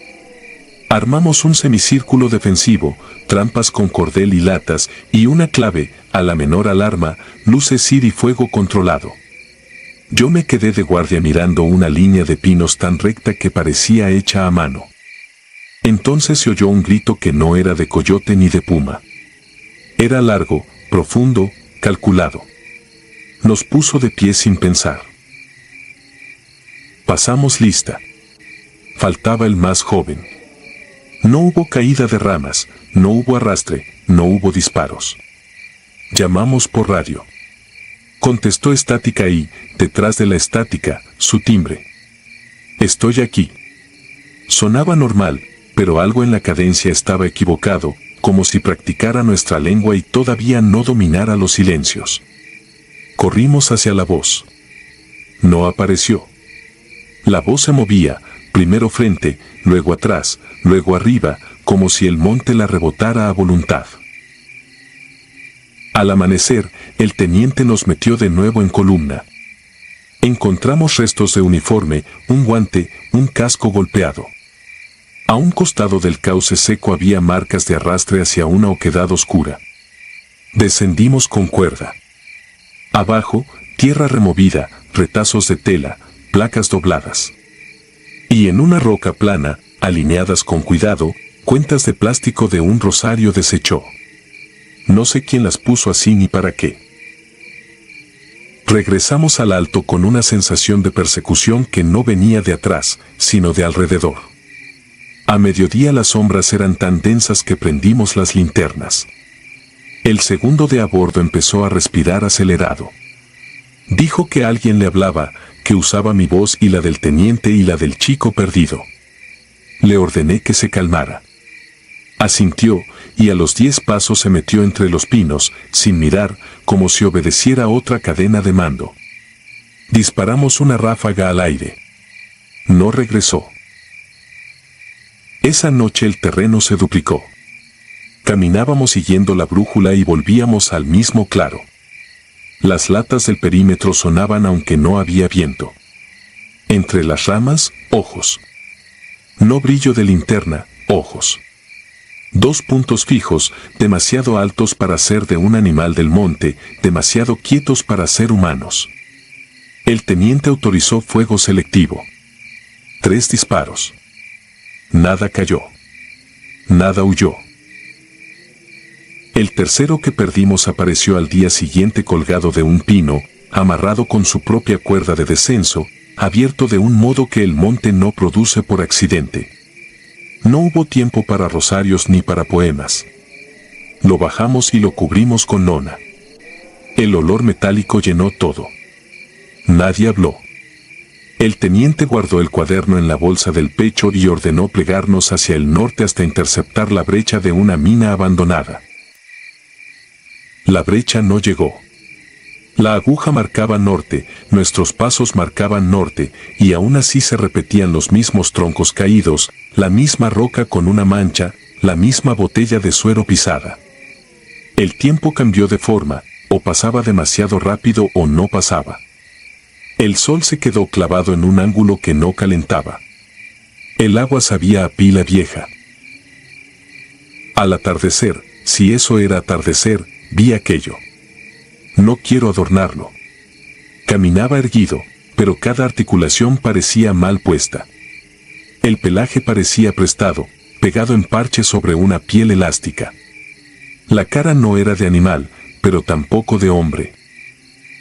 Armamos un semicírculo defensivo, trampas con cordel y latas, y una clave: a la menor alarma, luces ir y fuego controlado. Yo me quedé de guardia mirando una línea de pinos tan recta que parecía hecha a mano. Entonces se oyó un grito que no era de coyote ni de puma. Era largo, profundo, calculado. Nos puso de pie sin pensar. Pasamos lista. Faltaba el más joven. No hubo caída de ramas, no hubo arrastre, no hubo disparos. Llamamos por radio. Contestó estática y, detrás de la estática, su timbre. Estoy aquí. Sonaba normal, pero algo en la cadencia estaba equivocado, como si practicara nuestra lengua y todavía no dominara los silencios. Corrimos hacia la voz. No apareció. La voz se movía, primero frente, luego atrás, luego arriba, como si el monte la rebotara a voluntad. Al amanecer, el teniente nos metió de nuevo en columna. Encontramos restos de uniforme, un guante, un casco golpeado. A un costado del cauce seco había marcas de arrastre hacia una oquedad oscura. Descendimos con cuerda. Abajo, tierra removida, retazos de tela, placas dobladas. Y en una roca plana, alineadas con cuidado, cuentas de plástico de un rosario deshecho. No sé quién las puso así ni para qué. Regresamos al alto con una sensación de persecución que no venía de atrás, sino de alrededor. A mediodía las sombras eran tan densas que prendimos las linternas. El segundo de a bordo empezó a respirar acelerado. Dijo que alguien le hablaba, que usaba mi voz y la del teniente y la del chico perdido. Le ordené que se calmara. Asintió, y a los 10 pasos se metió entre los pinos, sin mirar, como si obedeciera otra cadena de mando. Disparamos una ráfaga al aire. No regresó. Esa noche el terreno se duplicó. Caminábamos siguiendo la brújula y volvíamos al mismo claro. Las latas del perímetro sonaban aunque no había viento. Entre las ramas, ojos. No brillo de linterna, ojos. 2 puntos fijos, demasiado altos para ser de un animal del monte, demasiado quietos para ser humanos. El teniente autorizó fuego selectivo. 3 disparos. Nada cayó. Nada huyó. El tercero que perdimos apareció al día siguiente colgado de un pino, amarrado con su propia cuerda de descenso, abierto de un modo que el monte no produce por accidente. No hubo tiempo para rosarios ni para poemas. Lo bajamos y lo cubrimos con lona. El olor metálico llenó todo. Nadie habló. El teniente guardó el cuaderno en la bolsa del pecho y ordenó plegarnos hacia el norte hasta interceptar la brecha de una mina abandonada. La brecha no llegó. La aguja marcaba norte, nuestros pasos marcaban norte, y aún así se repetían los mismos troncos caídos, la misma roca con una mancha, la misma botella de suero pisada. El tiempo cambió de forma, o pasaba demasiado rápido o no pasaba. El sol se quedó clavado en un ángulo que no calentaba. El agua sabía a pila vieja. Al atardecer, si eso era atardecer, vi aquello. No quiero adornarlo. Caminaba erguido, pero cada articulación parecía mal puesta. El pelaje parecía prestado, pegado en parche sobre una piel elástica. La cara no era de animal, pero tampoco de hombre.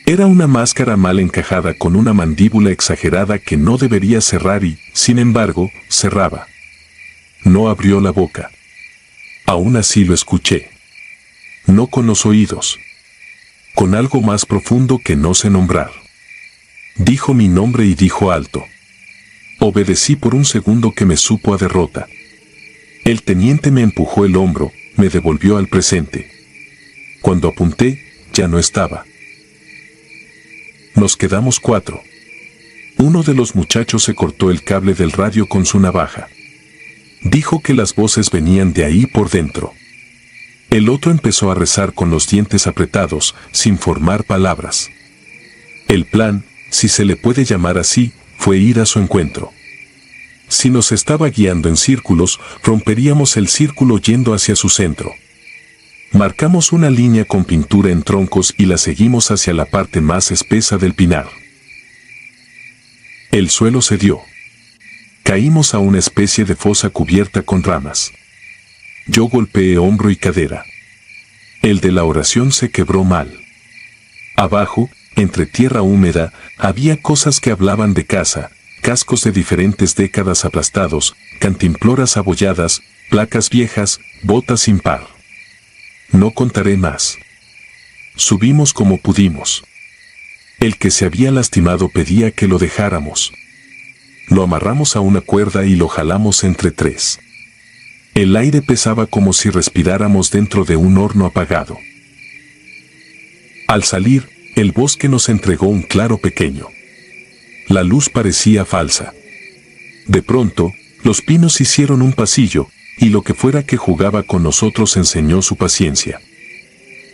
Era una máscara mal encajada con una mandíbula exagerada que no debería cerrar y, sin embargo, cerraba. No abrió la boca. Aún así lo escuché. No con los oídos. Con algo más profundo que no sé nombrar. Dijo mi nombre y dijo alto. Obedecí por un segundo que me supo a derrota. El teniente me empujó el hombro, me devolvió al presente. Cuando apunté, ya no estaba. Nos quedamos 4. Uno de los muchachos se cortó el cable del radio con su navaja. Dijo que las voces venían de ahí por dentro. El otro empezó a rezar con los dientes apretados, sin formar palabras. El plan, si se le puede llamar así, fue ir a su encuentro. Si nos estaba guiando en círculos, romperíamos el círculo yendo hacia su centro. Marcamos una línea con pintura en troncos y la seguimos hacia la parte más espesa del pinar. El suelo cedió. Caímos a una especie de fosa cubierta con ramas. Yo golpeé hombro y cadera. El de la oración se quebró mal. Abajo, entre tierra húmeda, había cosas que hablaban de casa, cascos de diferentes décadas aplastados, cantimploras abolladas, placas viejas, botas sin par. No contaré más. Subimos como pudimos. El que se había lastimado pedía que lo dejáramos. Lo amarramos a una cuerda y lo jalamos entre 3. El aire pesaba como si respiráramos dentro de un horno apagado. Al salir, el bosque nos entregó un claro pequeño. La luz parecía falsa. De pronto, los pinos hicieron un pasillo, y lo que fuera que jugaba con nosotros enseñó su paciencia.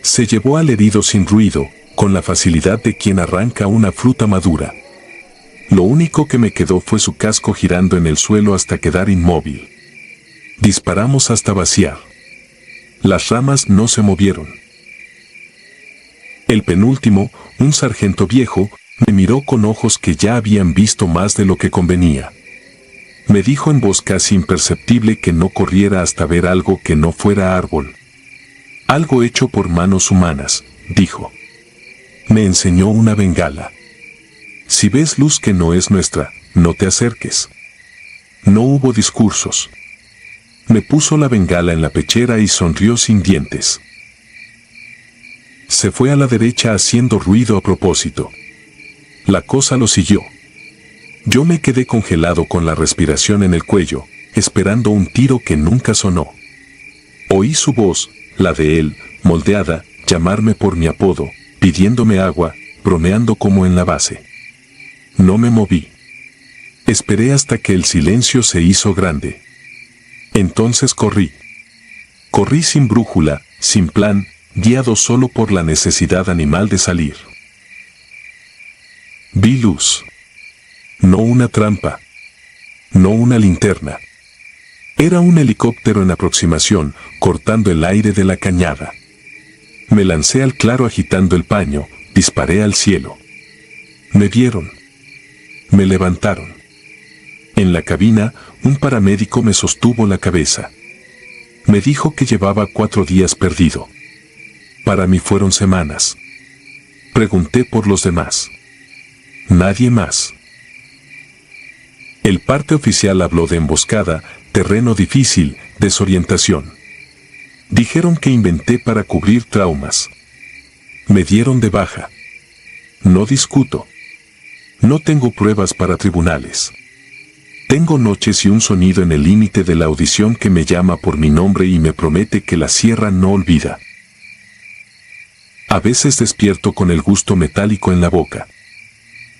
Se llevó al herido sin ruido, con la facilidad de quien arranca una fruta madura. Lo único que me quedó fue su casco girando en el suelo hasta quedar inmóvil. Disparamos hasta vaciar. Las ramas no se movieron. El penúltimo, un sargento viejo, me miró con ojos que ya habían visto más de lo que convenía. Me dijo en voz casi imperceptible que no corriera hasta ver algo que no fuera árbol. Algo hecho por manos humanas, dijo. Me enseñó una bengala. Si ves luz que no es nuestra, no te acerques. No hubo discursos. Me puso la bengala en la pechera y sonrió sin dientes. Se fue a la derecha haciendo ruido a propósito. La cosa lo siguió. Yo me quedé congelado con la respiración en el cuello, esperando un tiro que nunca sonó. Oí su voz, la de él, moldeada, llamarme por mi apodo, pidiéndome agua, bromeando como en la base. No me moví. Esperé hasta que el silencio se hizo grande. Entonces corrí. Corrí sin brújula, sin plan, guiado solo por la necesidad animal de salir. Vi luz. No una trampa. No una linterna. Era un helicóptero en aproximación, cortando el aire de la cañada. Me lancé al claro agitando el paño, disparé al cielo. Me vieron. Me levantaron. En la cabina, un paramédico me sostuvo la cabeza. Me dijo que llevaba 4 días perdido. Para mí fueron semanas. Pregunté por los demás. Nadie más. El parte oficial habló de emboscada, terreno difícil, desorientación. Dijeron que inventé para cubrir traumas. Me dieron de baja. No discuto. No tengo pruebas para tribunales. Tengo noches y un sonido en el límite de la audición que me llama por mi nombre y me promete que la sierra no olvida. A veces despierto con el gusto metálico en la boca.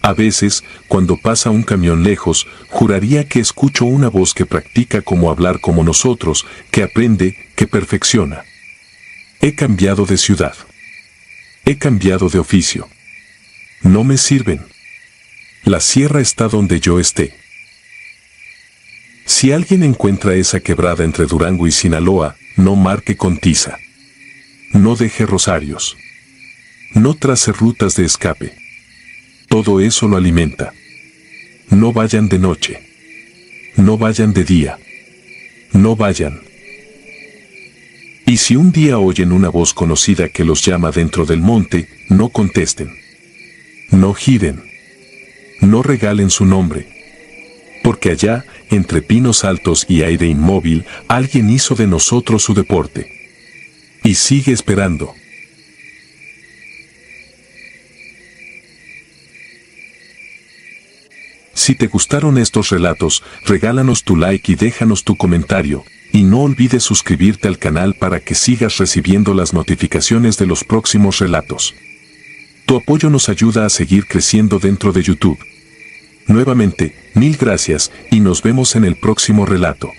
A veces, cuando pasa un camión lejos, juraría que escucho una voz que practica cómo hablar como nosotros, que aprende, que perfecciona. He cambiado de ciudad. He cambiado de oficio. No me sirven. La sierra está donde yo esté. Si alguien encuentra esa quebrada entre Durango y Sinaloa, no marque con tiza. No deje rosarios. No trace rutas de escape. Todo eso lo alimenta. No vayan de noche. No vayan de día. No vayan. Y si un día oyen una voz conocida que los llama dentro del monte, no contesten. No giren. No regalen su nombre. Porque allá, entre pinos altos y aire inmóvil, alguien hizo de nosotros su deporte. Y sigue esperando. Si te gustaron estos relatos, regálanos tu like y déjanos tu comentario, y no olvides suscribirte al canal para que sigas recibiendo las notificaciones de los próximos relatos. Tu apoyo nos ayuda a seguir creciendo dentro de YouTube. Nuevamente, mil gracias y nos vemos en el próximo relato.